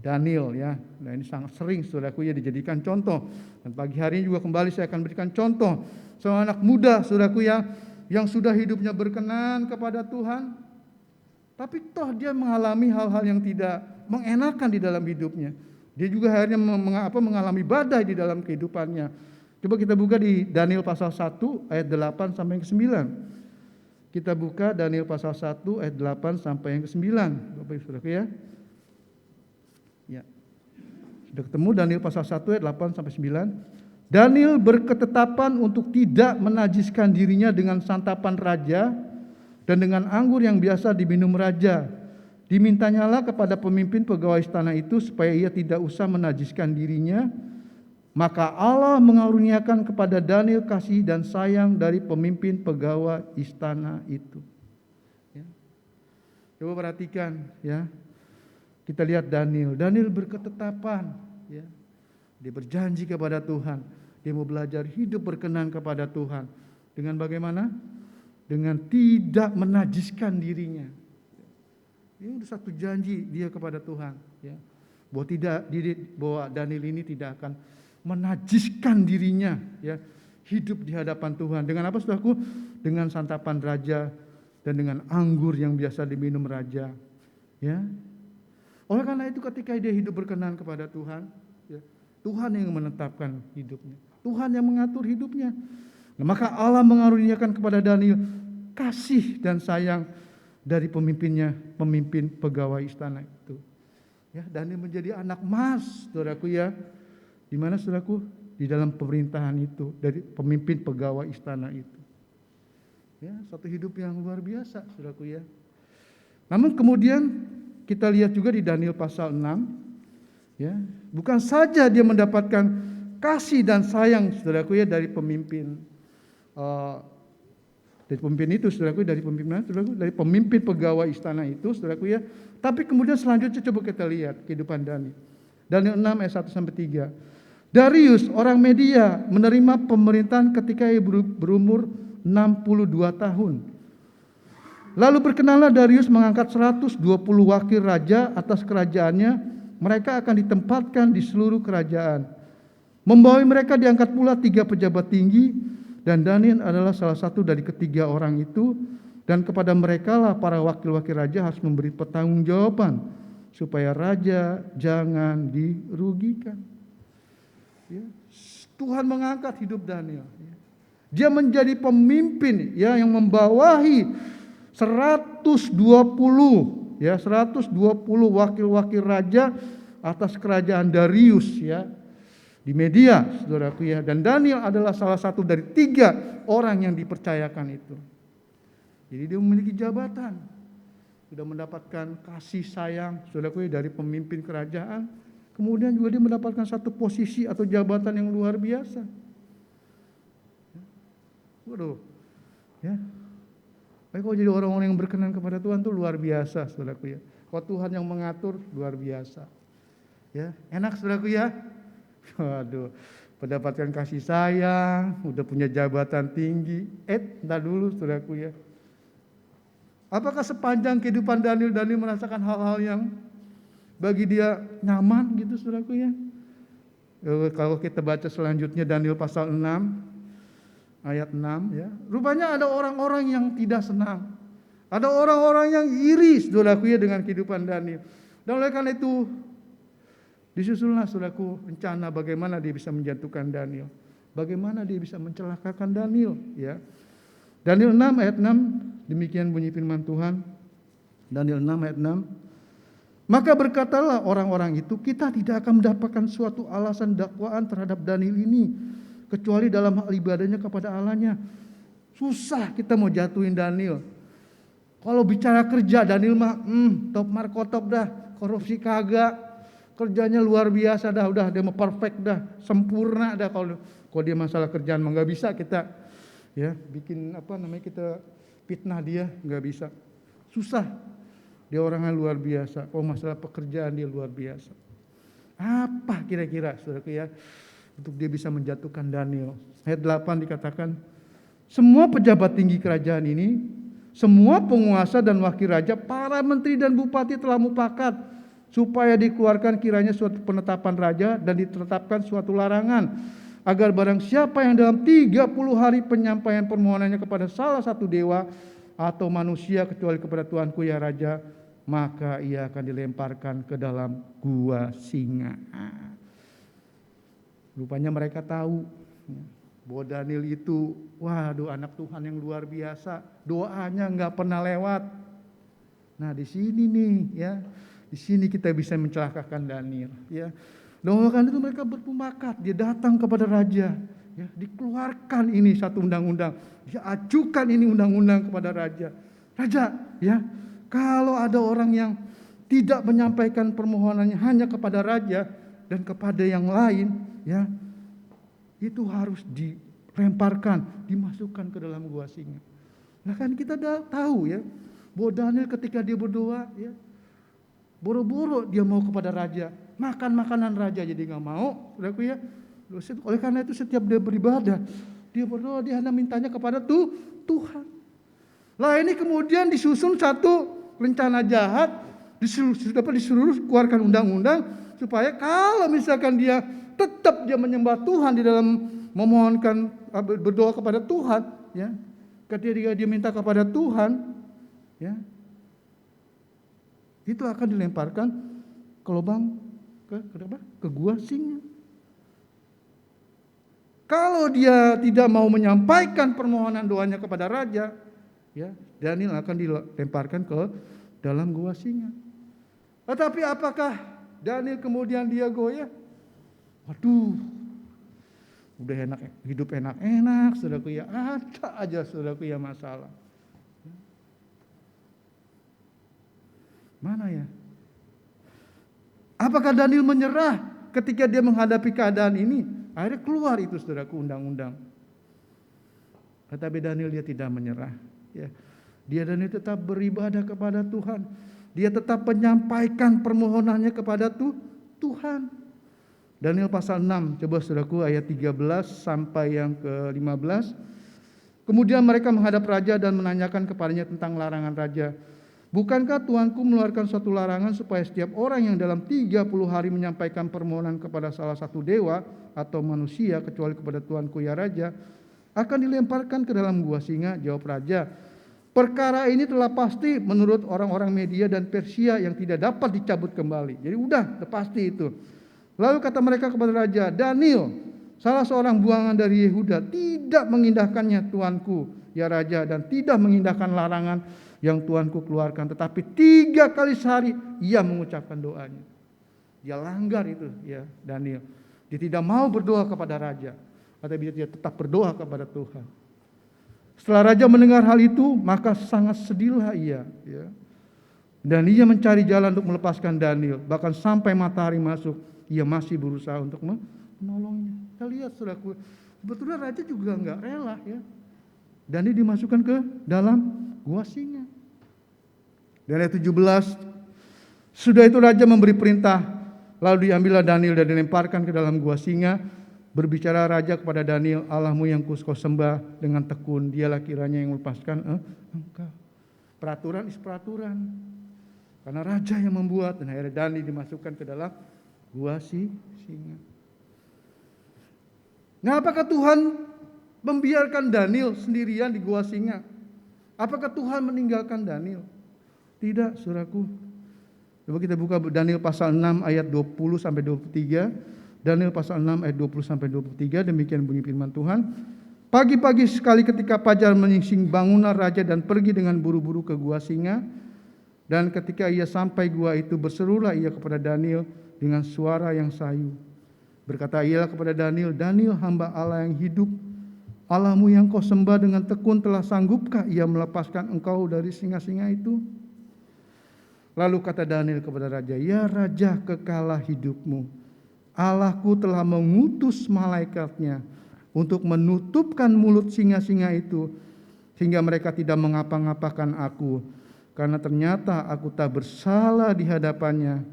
Daniel ya. Nah, ini sangat sering Saudaraku ya dijadikan contoh. Dan pagi hari ini juga kembali saya akan berikan contoh seorang anak muda Saudaraku ya, yang sudah hidupnya berkenan kepada Tuhan, tapi toh dia mengalami hal-hal yang tidak mengenakan di dalam hidupnya. Dia juga akhirnya mengalami badai di dalam kehidupannya. Coba kita buka di Daniel pasal 1 ayat 8 sampai yang ke-9. Kita buka Daniel pasal 1 ayat 8 sampai yang ke-9. Bapak Ibu Saudaraku ya. Ya. Sudah ketemu Daniel pasal 1 ayat 8 sampai 9. Daniel berketetapan untuk tidak menajiskan dirinya dengan santapan raja dan dengan anggur yang biasa diminum raja. Dimintanyalah kepada pemimpin pegawai istana itu supaya ia tidak usah menajiskan dirinya. Maka Allah mengaruniakan kepada Daniel kasih dan sayang dari pemimpin pegawai istana itu. Ya. Coba perhatikan ya. Kita lihat Daniel berketetapan ya. Dia berjanji kepada Tuhan, dia mau belajar hidup berkenan kepada Tuhan. Dengan bagaimana? Dengan tidak menajiskan dirinya. Ini udah satu janji dia kepada Tuhan ya. Bahwa Daniel ini tidak akan menajiskan dirinya ya, hidup di hadapan Tuhan. Dengan apa Saudaraku? Dengan santapan raja dan dengan anggur yang biasa diminum raja. Ya. Oleh karena itu ketika dia hidup berkenan kepada Tuhan, ya, Tuhan yang menetapkan hidupnya, Tuhan yang mengatur hidupnya. Nah, maka Allah mengaruniakan kepada Daniel kasih dan sayang dari pemimpin pegawai istana itu. Ya, Daniel menjadi anak emas, Saudaraku ya. Di mana Saudaraku? Di dalam pemerintahan itu, dari pemimpin pegawai istana itu. Ya, satu hidup yang luar biasa, Saudaraku ya. Namun kemudian kita lihat juga di Daniel pasal 6, ya, bukan saja dia mendapatkan kasih dan sayang Saudaraku ya dari pemimpin Dari pemimpin itu, saudaraku, dari pemimpin, saudaraku, dari pemimpin pegawai istana itu, saudaraku ya. Tapi kemudian selanjutnya coba kita lihat kehidupan Daniel. Daniel 6 ayat 1 sampai 3. Darius orang Media menerima pemerintahan ketika ia berumur 62 tahun. Lalu berkenanlah Darius mengangkat 120 wakil raja atas kerajaannya. Mereka akan ditempatkan di seluruh kerajaan. Membawahi mereka diangkat pula 3 pejabat tinggi. Dan Daniel adalah salah satu dari ketiga orang itu. Dan kepada mereka lah para wakil-wakil raja harus memberi pertanggungjawaban. Supaya raja jangan dirugikan. Ya. Tuhan mengangkat hidup Daniel. Dia menjadi pemimpin ya, yang membawahi 120 wakil-wakil raja atas kerajaan Darius ya. Di Media, saudaraku ya. Dan Daniel adalah salah satu dari 3 orang yang dipercayakan itu. Jadi dia memiliki jabatan. Sudah mendapatkan kasih sayang, saudaraku ya, dari pemimpin kerajaan. Kemudian juga dia mendapatkan satu posisi atau jabatan yang luar biasa. Waduh. Ya. Baik, kalau jadi orang-orang yang berkenan kepada Tuhan itu luar biasa, saudaraku ya. Kalau Tuhan yang mengatur, luar biasa. Ya, enak saudaraku ya. Waduh, mendapatkan kasih sayang, udah punya jabatan tinggi. Entar dulu saudaraku ya. Apakah sepanjang kehidupan Daniel merasakan hal-hal yang bagi dia nyaman gitu saudaraku ya? Kalau kita baca selanjutnya Daniel pasal 6 ayat 6 ya. Rupanya ada orang-orang yang tidak senang. Ada orang-orang yang iri saudaraku ya dengan kehidupan Daniel. Dan oleh karena itu disusullah saudaraku rencana bagaimana dia bisa menjatuhkan Daniel. Bagaimana dia bisa mencelakakan Daniel ya. Daniel 6 ayat 6 demikian bunyi firman Tuhan. Daniel 6 ayat 6. Maka berkatalah orang-orang itu, kita tidak akan mendapatkan suatu alasan dakwaan terhadap Daniel ini kecuali dalam hal ibadahnya kepada Allahnya. Susah kita mau jatuhin Daniel. Kalau bicara kerja Daniel mah top markotop dah, korupsi kagak. Kerjanya luar biasa dah, udah dia mau perfect dah, sempurna dah. Kalau dia masalah kerjaan mah nggak bisa kita ya bikin kita fitnah dia, nggak bisa. Susah. Dia orangnya luar biasa. Kalau masalah pekerjaan dia luar biasa. Apa kira-kira saudaraku ya untuk dia bisa menjatuhkan Daniel? Ayat 8 dikatakan, semua pejabat tinggi kerajaan ini, semua penguasa dan wakil raja, para menteri dan bupati telah mufakat supaya dikeluarkan kiranya suatu penetapan raja dan ditetapkan suatu larangan agar barang siapa yang dalam 30 hari penyampaian permohonannya kepada salah satu dewa atau manusia kecuali kepada Tuanku ya Raja, maka ia akan dilemparkan ke dalam gua singa. Rupanya mereka tahu bahwa Daniel itu, waduh, anak Tuhan yang luar biasa, doanya nggak pernah lewat. Nah di sini nih ya. Di sini kita bisa mencelakakan Daniel ya. Dan karena itu mereka bersepakat, dia datang kepada raja ya, dikeluarkan ini satu undang-undang. Dia ajukan ini undang-undang kepada raja. Raja ya, kalau ada orang yang tidak menyampaikan permohonannya hanya kepada raja dan kepada yang lain ya, itu harus dilemparkan, dimasukkan ke dalam gua singa. Nah kan kita tahu ya, bahwa Daniel ketika dia berdoa ya, boro-boro dia mau kepada raja, makan makanan raja jadi nggak mau, saudaraku ya. Oleh karena itu setiap dia beribadah, dia berdoa, dia hanya mintanya kepada Tuhan. Lah ini kemudian disusun satu rencana jahat, disuruh keluarkan undang-undang supaya kalau misalkan dia tetap dia menyembah Tuhan di dalam memohonkan berdoa kepada Tuhan, ya, ketika dia minta kepada Tuhan, ya, itu akan dilemparkan ke lubang ke gua singa. Kalau dia tidak mau menyampaikan permohonan doanya kepada raja, ya, Daniel akan dilemparkan ke dalam gua singa. Tetapi apakah Daniel kemudian dia goyah? Waduh, udah enak, hidup enak-enak, saudaraku ya, ada aja saudaraku ya masalah. Mana ya? Apakah Daniel menyerah ketika dia menghadapi keadaan ini? Akhirnya keluar itu saudaraku undang-undang. Tetapi Daniel dia tidak menyerah. Ya. Daniel tetap beribadah kepada Tuhan. Dia tetap menyampaikan permohonannya kepada Tuhan. Daniel pasal 6, coba saudaraku ayat 13 sampai yang ke-15. Kemudian mereka menghadap raja dan menanyakan kepadanya tentang larangan raja. Bukankah Tuanku mengeluarkan suatu larangan supaya setiap orang yang dalam 30 hari menyampaikan permohonan kepada salah satu dewa atau manusia kecuali kepada Tuanku ya raja akan dilemparkan ke dalam gua singa? Jawab raja, perkara ini telah pasti menurut orang-orang Media dan Persia yang tidak dapat dicabut kembali. Jadi udah pasti itu. Lalu kata mereka kepada raja, Daniel, salah seorang buangan dari Yehuda, tidak mengindahkannya Tuanku ya raja, dan tidak mengindahkan larangan yang Tuanku keluarkan, tetapi 3 kali sehari ia mengucapkan doanya. Dia langgar itu ya Daniel. Dia tidak mau berdoa kepada raja, tetapi dia tetap berdoa kepada Tuhan. Setelah raja mendengar hal itu, maka sangat sedihlah ia ya. Dan ia mencari jalan untuk melepaskan Daniel. Bahkan sampai matahari masuk, ia masih berusaha untuk menolongnya. Kita lihat saudaraku, sebetulnya raja juga enggak rela ya. Daniel dimasukkan ke dalam gua singa. Dan ayat 17, sudah itu raja memberi perintah, lalu diambillah Daniel dan dilemparkan ke dalam gua singa. Berbicara raja kepada Daniel, Allahmu yang kau sembah dengan tekun, dialah kiranya yang melepaskan engkau. Peraturan is peraturan. Karena raja yang membuat, dan akhirnya Daniel dimasukkan ke dalam gua singa. Nah, apakah Tuhan membiarkan Daniel sendirian di gua singa? Apakah Tuhan meninggalkan Daniel? Tidak, saudaraku. Coba kita buka Daniel pasal 6 ayat 20 sampai 23. Daniel pasal 6 ayat 20 sampai 23, demikian bunyi firman Tuhan. Pagi-pagi sekali ketika fajar menyingsing, bangunlah raja dan pergi dengan buru-buru ke gua singa. Dan ketika ia sampai gua itu, berserulah ia kepada Daniel dengan suara yang sayu. Berkata ia kepada Daniel, Daniel hamba Allah yang hidup, Allahmu yang kau sembah dengan tekun telah sanggupkah ia melepaskan engkau dari singa-singa itu? Lalu kata Daniel kepada raja, ya raja kekalah hidupmu. Allahku telah mengutus malaikatnya untuk menutupkan mulut singa-singa itu, sehingga mereka tidak mengapa-ngapakan aku. Karena ternyata aku tak bersalah di hadapannya,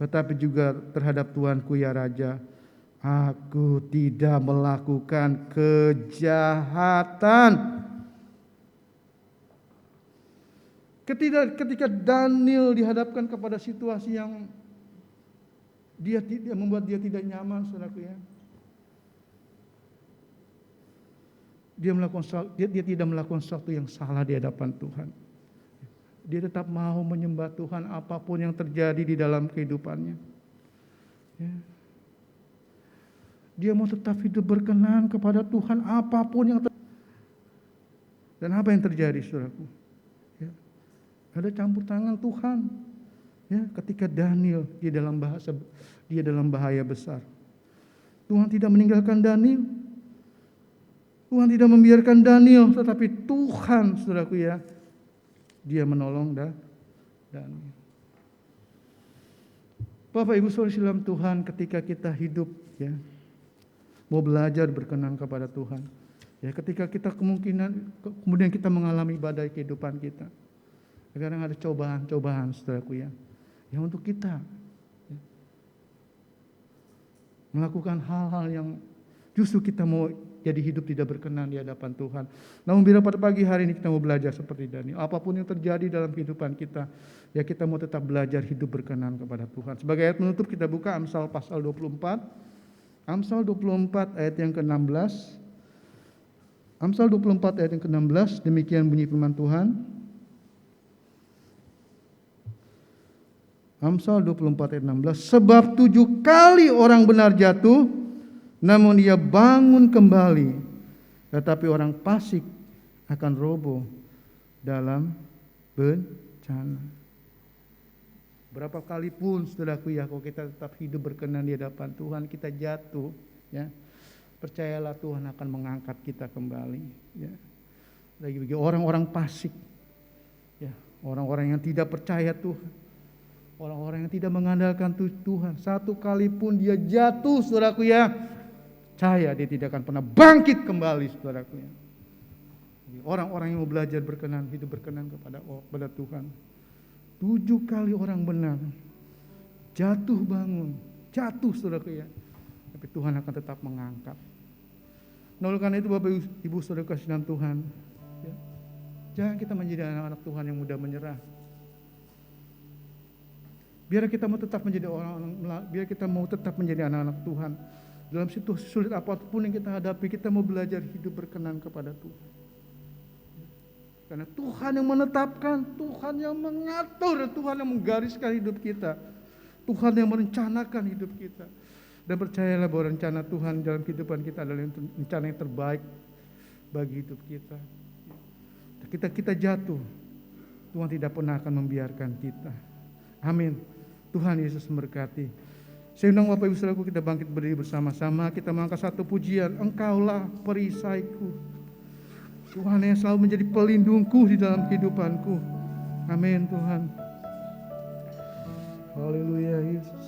tetapi juga terhadap Tuanku ya raja. Aku tidak melakukan kejahatan. Ketika Daniel dihadapkan kepada situasi yang dia membuat dia tidak nyaman, saudaraku ya. Dia tidak melakukan sesuatu yang salah di hadapan Tuhan. Dia tetap mau menyembah Tuhan apapun yang terjadi di dalam kehidupannya. Ya. Dia mau tetap hidup berkenan kepada Tuhan apapun yang terjadi. Dan apa yang terjadi, saudaraku? Ya. Ada campur tangan Tuhan. Ya, ketika Daniel dia dalam bahaya besar. Tuhan tidak meninggalkan Daniel. Tuhan tidak membiarkan Daniel, tetapi Tuhan, saudaraku ya, dia menolong Daniel. Bapak Ibu Saudara dalam Tuhan, ketika kita hidup ya, mau belajar berkenan kepada Tuhan. Ya, ketika kita kemudian kita mengalami badai kehidupan kita. Kadang ada cobaan-cobaan, saudaraku ya. Yang untuk kita ya, melakukan hal-hal yang justru kita mau jadi hidup tidak berkenan di hadapan Tuhan. Namun bila pada pagi hari ini kita mau belajar seperti Daniel, apapun yang terjadi dalam kehidupan kita, ya kita mau tetap belajar hidup berkenan kepada Tuhan. Sebagai ayat menutup kita buka Amsal pasal 24. Amsal 24 ayat yang ke-16. Amsal 24 ayat yang ke-16, demikian bunyi firman Tuhan. Amsal 24 ayat 16, sebab 7 kali orang benar jatuh, namun ia bangun kembali, tetapi orang fasik akan roboh dalam bencana. Berapa kali pun, saudaraku ya, kalau kita tetap hidup berkenan di hadapan Tuhan, kita jatuh, ya, percayalah Tuhan akan mengangkat kita kembali. Ya. Bagi orang-orang fasik, ya, orang-orang yang tidak percaya Tuhan, orang-orang yang tidak mengandalkan Tuhan, satu kali pun dia jatuh, saudaraku ya, percaya dia tidak akan pernah bangkit kembali, saudaraku ya. orang-orang yang mau belajar hidup berkenan kepada Tuhan. 7 kali orang benar jatuh bangun, jatuh saudaraku ya, tapi Tuhan akan tetap mengangkat. Nah, oleh karena itu Bapak Ibu Saudara kasih dalam Tuhan, ya, jangan kita menjadi anak-anak Tuhan yang mudah menyerah. Biar kita mau tetap menjadi anak-anak Tuhan. Dalam situasi sulit apapun yang kita hadapi, kita mau belajar hidup berkenan kepada Tuhan. Karena Tuhan yang menetapkan, Tuhan yang mengatur, Tuhan yang menggariskan hidup kita. Tuhan yang merencanakan hidup kita. Dan percayalah bahwa rencana Tuhan dalam kehidupan kita adalah rencana yang terbaik bagi hidup kita. Ketika kita jatuh, Tuhan tidak pernah akan membiarkan kita. Amin. Tuhan Yesus memberkati. Saya undang Bapak Ibu Saudaraku, kita bangkit berdiri bersama-sama. Kita mengangkat satu pujian. Engkaulah perisaiku. Tuhan yang selalu menjadi pelindungku di dalam kehidupanku. Amin Tuhan. Haleluya Yesus.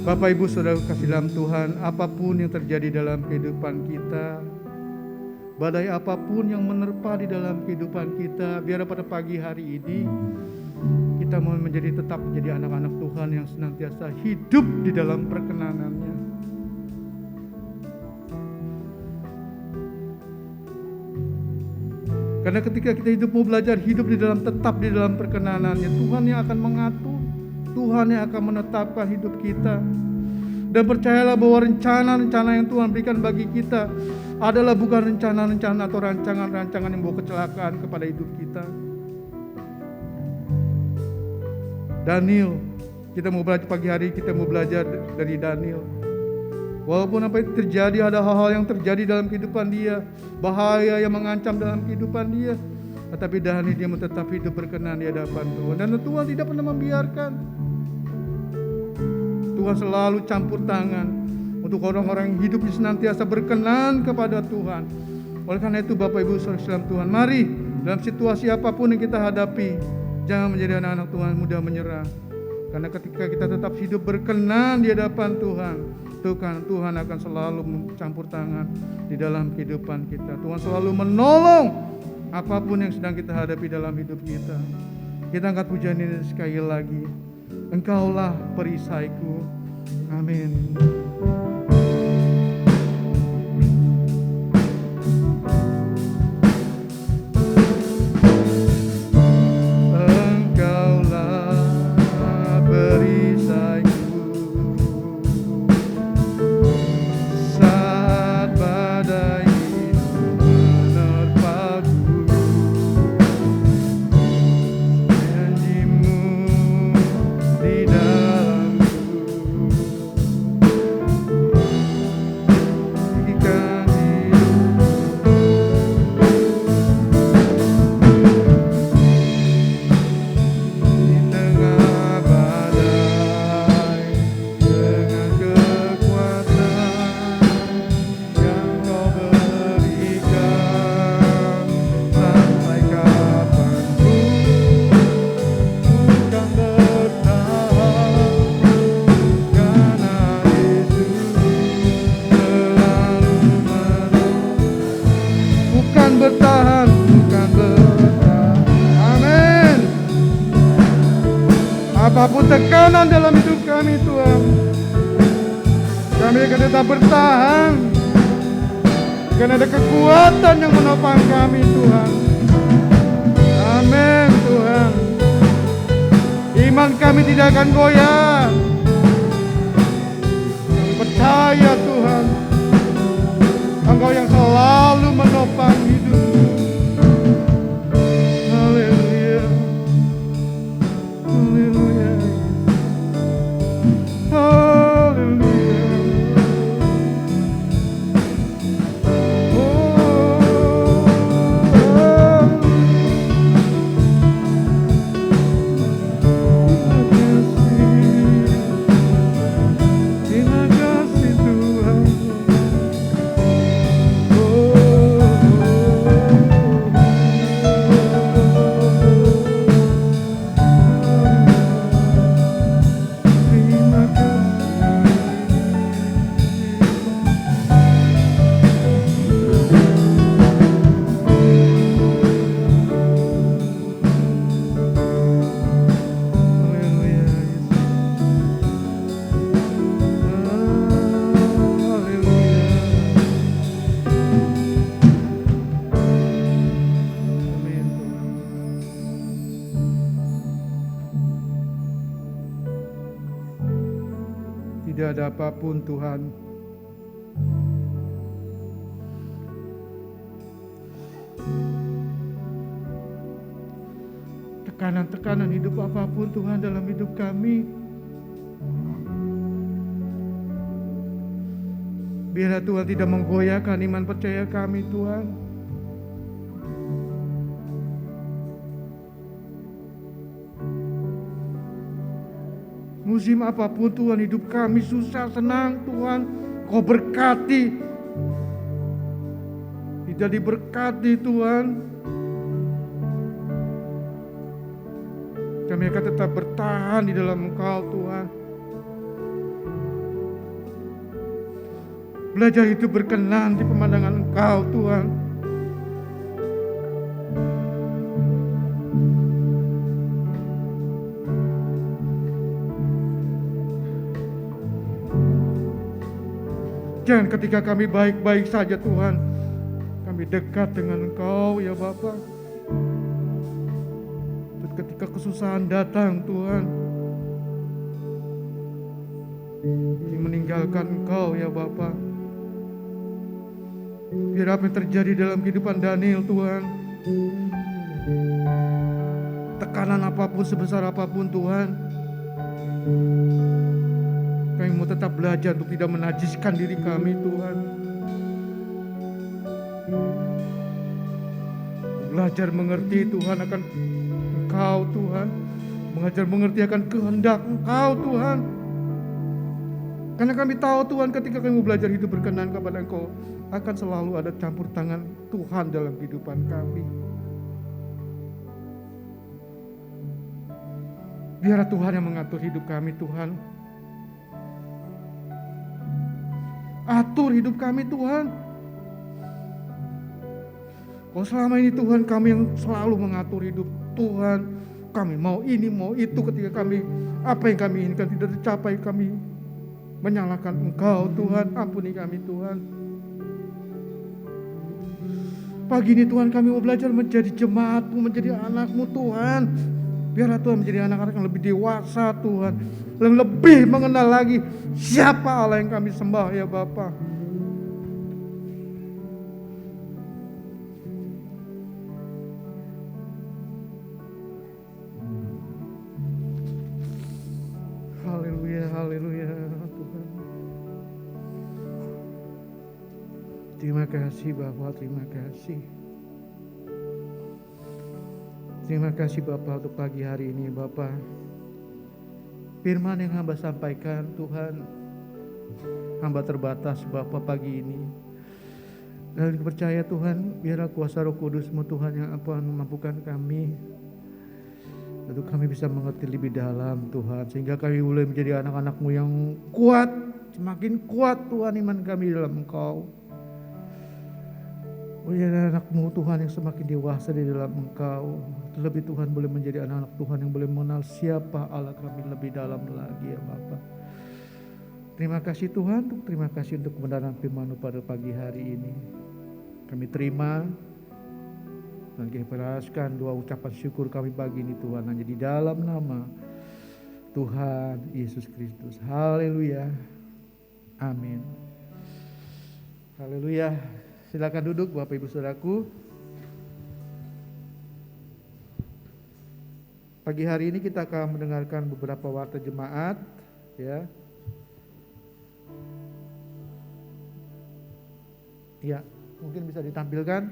Bapak Ibu Saudara kasih dalam Tuhan, apapun yang terjadi dalam kehidupan kita, badai apapun yang menerpa di dalam kehidupan kita, biar pada pagi hari ini kita mau tetap menjadi anak-anak Tuhan yang senantiasa hidup di dalam perkenanan-Nya. Karena ketika kita mau belajar hidup tetap di dalam perkenanan-Nya, Tuhan yang akan mengatur, Tuhan yang akan menetapkan hidup kita. Dan percayalah bahwa rencana-rencana yang Tuhan berikan bagi kita adalah bukan rencana-rencana atau rancangan-rancangan yang membawa kecelakaan kepada hidup kita. Daniel, kita mau belajar pagi hari, kita mau belajar dari Daniel. Walaupun apa yang terjadi, ada hal-hal yang terjadi dalam kehidupan dia, bahaya yang mengancam dalam kehidupan dia, tetapi Daniel dia tetap hidup berkenan di hadapan Tuhan. Dan Tuhan tidak pernah membiarkan. Tuhan selalu campur tangan untuk orang-orang yang hidupnya senantiasa berkenan kepada Tuhan. Oleh karena itu Bapak Ibu Saudara dalam Tuhan, mari dalam situasi apapun yang kita hadapi, jangan menjadi anak-anak Tuhan mudah menyerah. Karena ketika kita tetap hidup berkenan di hadapan Tuhan, membutuhkan, Tuhan akan selalu mencampur tangan di dalam kehidupan kita. Tuhan selalu menolong apapun yang sedang kita hadapi dalam hidup kita. Kita angkat pujian ini sekali lagi. Engkaulah perisaiku. Amin. Apapun tekanan dalam hidup kami Tuhan, kami akan tetap bertahan, karena ada kekuatan yang menopang kami Tuhan. Amin Tuhan. Iman kami tidak akan goyah. Kami percaya Tuhan, Engkau yang selalu menopang hidup. Tidak ada apapun Tuhan tekanan-tekanan hidup apapun Tuhan dalam hidup kami, biarlah Tuhan tidak menggoyahkan iman percaya kami Tuhan. Musim apapun Tuhan hidup kami susah senang Tuhan, Kau berkati. Tidak diberkati Tuhan, kami akan tetap bertahan di dalam Engkau Tuhan. Belajar hidup berkenan di pemandangan Engkau Tuhan. Jangan ketika kami baik-baik saja Tuhan, kami dekat dengan Engkau ya Bapa. Ketika kesusahan datang Tuhan, kami meninggalkan Engkau ya Bapa. Biar apa yang terjadi dalam kehidupan Daniel Tuhan, tekanan apapun sebesar apapun Tuhan, kami mau tetap belajar untuk tidak menajiskan diri kami Tuhan. Belajar mengerti Tuhan akan Engkau Tuhan. Belajar mengerti akan kehendak Engkau Tuhan. Karena kami tahu Tuhan, ketika kami belajar hidup berkenan kepada Engkau, akan selalu ada campur tangan Tuhan dalam kehidupan kami. Biarlah Tuhan yang mengatur hidup kami Tuhan. Atur hidup kami Tuhan. Kalau selama ini Tuhan kami yang selalu mengatur hidup Tuhan, kami mau ini mau itu, ketika kami apa yang kami inginkan tidak tercapai, kami menyalahkan Engkau Tuhan. Ampuni kami Tuhan. Pagi ini Tuhan kami mau belajar menjadi jemaat-Mu, menjadi anak-Mu Tuhan. Biarlah Tuhan menjadi anak-anak yang lebih dewasa Tuhan, yang lebih mengenal lagi siapa Allah yang kami sembah ya Bapa. Haleluya, haleluya Tuhan. Terima kasih Bapa, terima kasih. Terima kasih Bapa untuk pagi hari ini Bapa. Firman yang hamba sampaikan Tuhan, hamba terbatas Bapa pagi ini. Dan percaya Tuhan, biarlah kuasa Roh Kudus-Mu Tuhan yang akan memampukan kami untuk kami bisa mengerti lebih dalam Tuhan, sehingga kami boleh menjadi anak-anak-Mu yang kuat, semakin kuat Tuhan iman kami dalam Engkau. Menjadi anak-Mu Tuhan yang semakin dewasa di dalam Engkau. Terlebih Tuhan boleh menjadi anak-anak Tuhan yang boleh mengenal siapa Allah kami lebih dalam lagi ya Bapa. Terima kasih Tuhan, terima kasih untuk kebenaran firman-Mu pada pagi hari ini. Kami terima dan kami peraskan doa ucapan syukur kami pagi ini Tuhan hanya di dalam nama Tuhan Yesus Kristus. Haleluya. Amin. Haleluya. Silakan duduk Bapak Ibu Saudaraku. Pagi hari ini kita akan mendengarkan beberapa warta jemaat ya. Ya, mungkin bisa ditampilkan.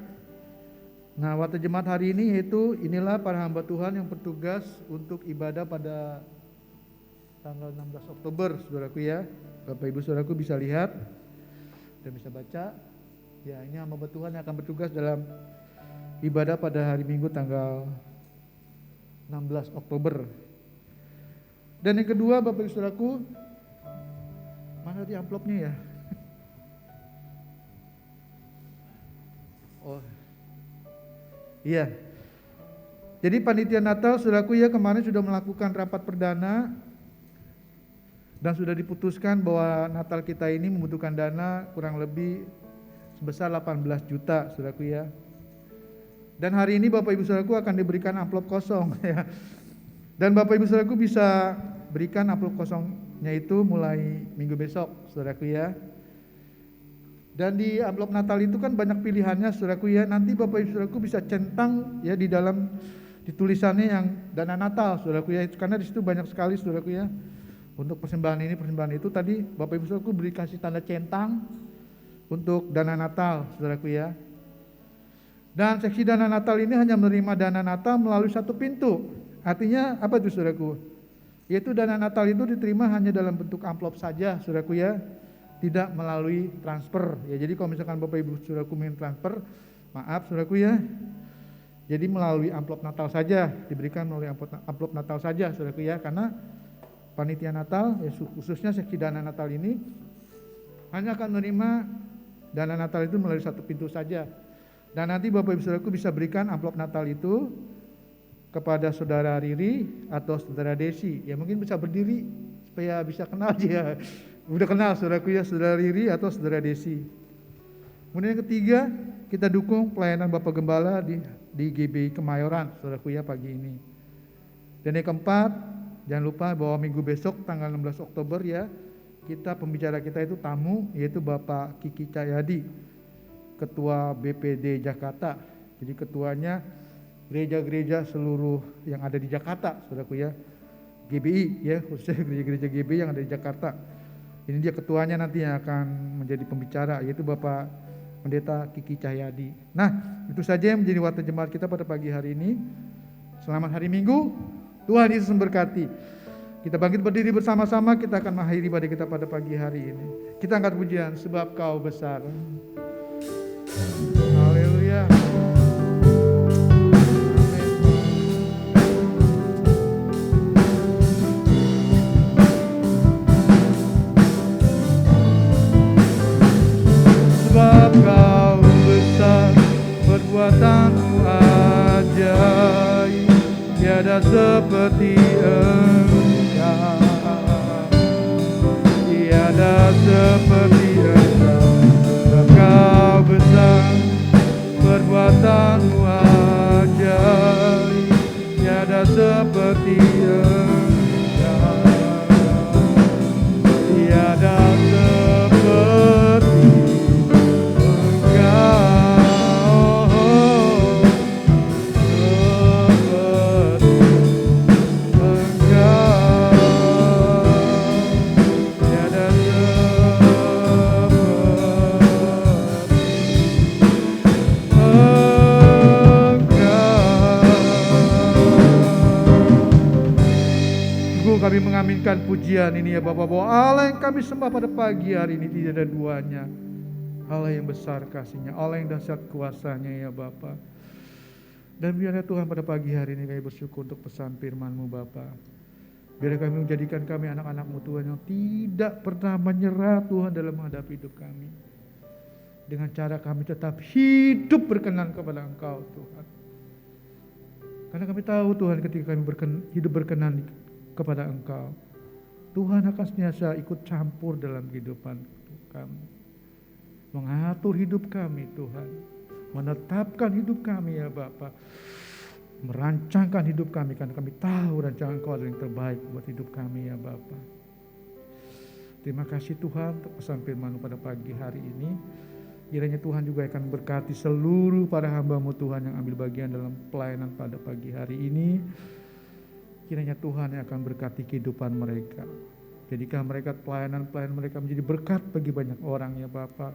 Nah, warta jemaat hari ini yaitu inilah para hamba Tuhan yang bertugas untuk ibadah pada tanggal 16 Oktober, Saudaraku ya. Bapak Ibu Saudaraku bisa lihat dan bisa baca. Ya, ini hamba Tuhan yang akan bertugas dalam ibadah pada hari Minggu tanggal 16 Oktober. Dan yang kedua Bapak Ibu Saudaraku, mana di amplopnya ya? Oh, iya. Jadi panitia Natal Saudaraku ya kemarin sudah melakukan rapat perdana dan sudah diputuskan bahwa Natal kita ini membutuhkan dana kurang lebih sebesar 18 juta Saudaraku ya. Dan hari ini Bapak Ibu Saudaraku akan diberikan amplop kosong ya. Dan Bapak Ibu Saudaraku bisa berikan amplop kosongnya itu mulai minggu besok Saudaraku ya. Dan di amplop Natal itu kan banyak pilihannya Saudaraku ya. Nanti Bapak Ibu Saudaraku bisa centang ya di dalam ditulisannya yang dana Natal Saudaraku ya. Karena di situ banyak sekali Saudaraku ya. Untuk persembahan ini persembahan itu tadi Bapak Ibu Saudaraku beri kasih tanda centang untuk dana Natal Saudaraku ya. Dan seksi dana Natal ini hanya menerima dana Natal melalui satu pintu. Artinya apa itu Saudaraku? Yaitu dana Natal itu diterima hanya dalam bentuk amplop saja Saudaraku ya. Tidak melalui transfer. Ya, jadi kalau misalkan Bapak Ibu Saudaraku ingin transfer, maaf Saudaraku ya. Jadi melalui amplop Natal saja, diberikan melalui amplop Natal saja Saudaraku ya. Karena panitia Natal ya, khususnya seksi dana Natal ini hanya akan menerima dana Natal itu melalui satu pintu saja. Dan nanti Bapak Ibu Saudaraku bisa berikan amplop Natal itu kepada Saudara Riri atau Saudara Desi. Ya mungkin bisa berdiri supaya bisa kenal dia. Udah kenal Saudaraku ya, Saudara Riri atau Saudara Desi. Kemudian yang ketiga, kita dukung pelayanan Bapak Gembala di GBI Kemayoran Saudaraku ya pagi ini. Dan yang keempat, jangan lupa bahwa minggu besok tanggal 16 Oktober ya, pembicara kita itu tamu yaitu Bapak Kiki Cahyadi, Ketua BPD Jakarta. Jadi ketuanya gereja-gereja seluruh yang ada di Jakarta, Saudaraku ya. GBI ya, khususnya gereja-gereja GBI yang ada di Jakarta. Ini dia ketuanya nanti yang akan menjadi pembicara yaitu Bapak Pendeta Kiki Cahyadi. Nah, itu saja yang menjadi warta jemaat kita pada pagi hari ini. Selamat hari Minggu. Tuhan Yesus memberkati. Kita bangkit berdiri bersama-sama, kita akan mengakhiri ibadah kita pada pagi hari ini. Kita angkat pujian sebab Kau besar. Haleluya. tiada seperti Engkau, tiada seperti Engkau. Engkau besar, perbuatanmu ajaib, tiada seperti Engkau, tiada seperti kami mengaminkan pujian ini ya Bapak, bahwa Allah yang kami sembah pada pagi hari ini tidak ada duanya. Allah yang besar kasih-Nya, Allah yang dahsyat kuasa-Nya ya Bapak. Dan biarlah Tuhan pada pagi hari ini kami bersyukur untuk pesan firman-Mu Bapak. Biarlah kami menjadikan kami anak-anak-Mu Tuhan yang tidak pernah menyerah Tuhan dalam menghadapi hidup kami. Dengan cara kami tetap hidup berkenan kepada Engkau Tuhan. Karena kami tahu Tuhan ketika kami hidup berkenan kepada Engkau, Tuhan akan senantiasa ikut campur dalam kehidupan kami, mengatur hidup kami Tuhan, menetapkan hidup kami ya Bapa, merancangkan hidup kami, karena kami tahu rancangan Engkau adalah yang terbaik buat hidup kami ya Bapa. Terima kasih Tuhan untuk pesan firman-Mu pada pagi hari ini. Kiranya Tuhan juga akan berkati seluruh para hamba-Mu Tuhan yang ambil bagian dalam pelayanan pada pagi hari ini. Kiranya Tuhan yang akan berkati kehidupan mereka. Jadikan mereka pelayanan mereka menjadi berkat bagi banyak orang ya Bapak.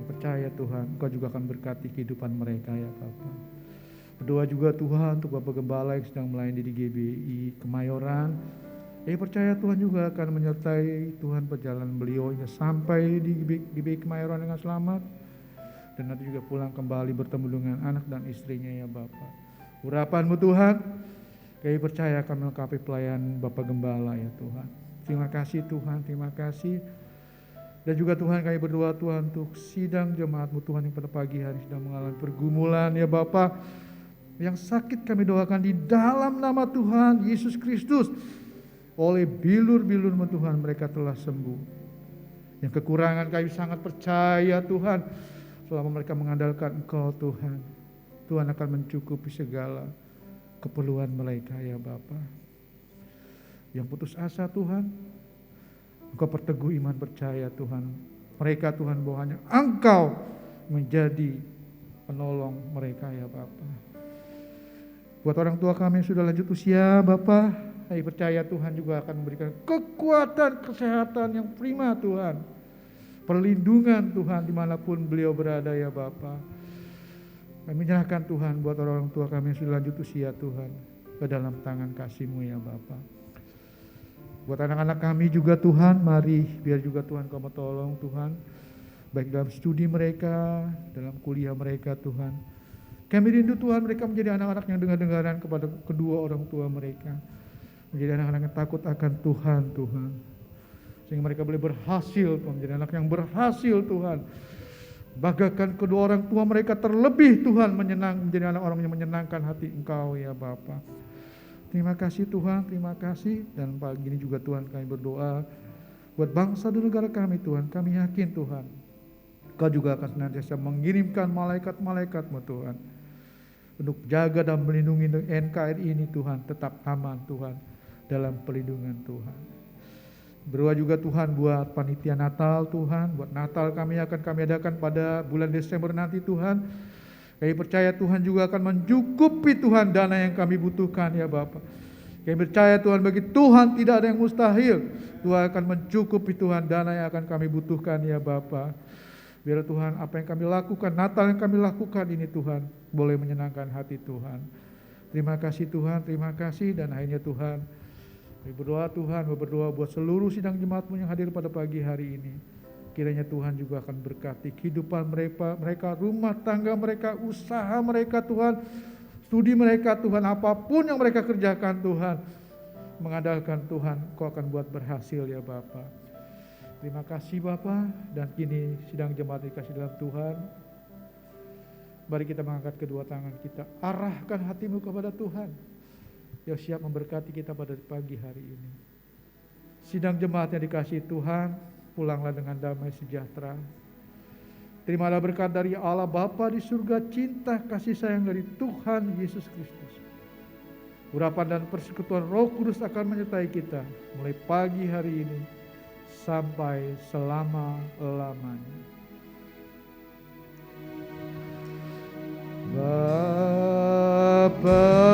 Percaya Tuhan, Engkau juga akan berkati kehidupan mereka ya Bapak. Berdoa juga Tuhan untuk Bapak Gembala yang sedang melayani di GBI Kemayoran. Percaya Tuhan juga akan menyertai Tuhan perjalanan beliau hingga sampai di GBI Kemayoran dengan selamat. Dan nanti juga pulang kembali bertemu dengan anak dan istrinya ya Bapak. Urapan-Mu Tuhan, kami percaya akan melengkapi pelayan Bapak Gembala ya Tuhan. Terima kasih Tuhan, terima kasih. Dan juga Tuhan kami berdoa Tuhan untuk sidang jemaat-Mu Tuhan yang pada pagi hari sedang mengalami pergumulan ya Bapak. Yang sakit kami doakan di dalam nama Tuhan Yesus Kristus. Oleh bilur-bilur-Mu Tuhan mereka telah sembuh. Yang kekurangan kami sangat percaya Tuhan, selama mereka mengandalkan Engkau Tuhan, Tuhan akan mencukupi segala keperluan mereka ya Bapa. Yang putus asa Tuhan, Engkau perteguh iman percaya Tuhan. Mereka Tuhan bahwa hanya Engkau menjadi penolong mereka ya Bapa. Buat orang tua kami yang sudah lanjut usia Bapa, saya percaya Tuhan juga akan memberikan kekuatan kesehatan yang prima Tuhan. Perlindungan Tuhan dimanapun beliau berada ya Bapa. Kami menyerahkan Tuhan buat orang tua kami yang sudah lanjut usia Tuhan ke dalam tangan kasih-Mu ya Bapa. Buat anak-anak kami juga Tuhan, mari biar juga Tuhan Kau tolong Tuhan, baik dalam studi mereka, dalam kuliah mereka Tuhan. Kami rindu Tuhan mereka menjadi anak-anak yang dengar-dengaran kepada kedua orang tua mereka, menjadi anak-anak yang takut akan Tuhan Tuhan, sehingga mereka boleh berhasil Tuhan, menjadi anak yang berhasil Tuhan. Bagakan kedua orang tua mereka terlebih Tuhan menjadi anak orang yang menyenangkan hati Engkau ya Bapa. Terima kasih Tuhan, terima kasih. Dan pagi ini juga Tuhan kami berdoa buat bangsa dan negara kami Tuhan. Kami yakin Tuhan, Kau juga akan senantiasa mengirimkan malaikat-malaikat-Mu Tuhan, untuk jaga dan melindungi NKRI ini Tuhan, tetap aman Tuhan, dalam perlindungan Tuhan. Berdoa juga Tuhan buat panitia Natal Tuhan, buat Natal kami adakan pada bulan Desember nanti Tuhan. Kami percaya Tuhan juga akan mencukupi Tuhan dana yang kami butuhkan ya Bapa. Kami percaya Tuhan bagi Tuhan tidak ada yang mustahil. Tuhan akan mencukupi Tuhan dana yang akan kami butuhkan ya Bapa. Biar Tuhan apa yang kami lakukan, Natal yang kami lakukan ini Tuhan boleh menyenangkan hati Tuhan. Terima kasih Tuhan, terima kasih. Dan akhirnya Tuhan, kami berdoa buat seluruh sidang jemaat-Mu yang hadir pada pagi hari ini. Kiranya Tuhan juga akan berkati kehidupan mereka, rumah tangga mereka, usaha mereka Tuhan, studi mereka Tuhan, apapun yang mereka kerjakan Tuhan, mengandalkan Tuhan, Kau akan buat berhasil ya Bapa. Terima kasih Bapa. Dan kini sidang jemaat dikasih dalam Tuhan, mari kita mengangkat kedua tangan kita, arahkan hatimu kepada Tuhan. yang siap memberkati kita pada pagi hari ini. Sidang jemaat yang dikasihi Tuhan, pulanglah dengan damai sejahtera. Terimalah berkat dari Allah Bapa di surga, cinta kasih sayang dari Tuhan Yesus Kristus. Urapan dan persekutuan Roh Kudus akan menyertai kita mulai pagi hari ini sampai selama-lamanya. Bapa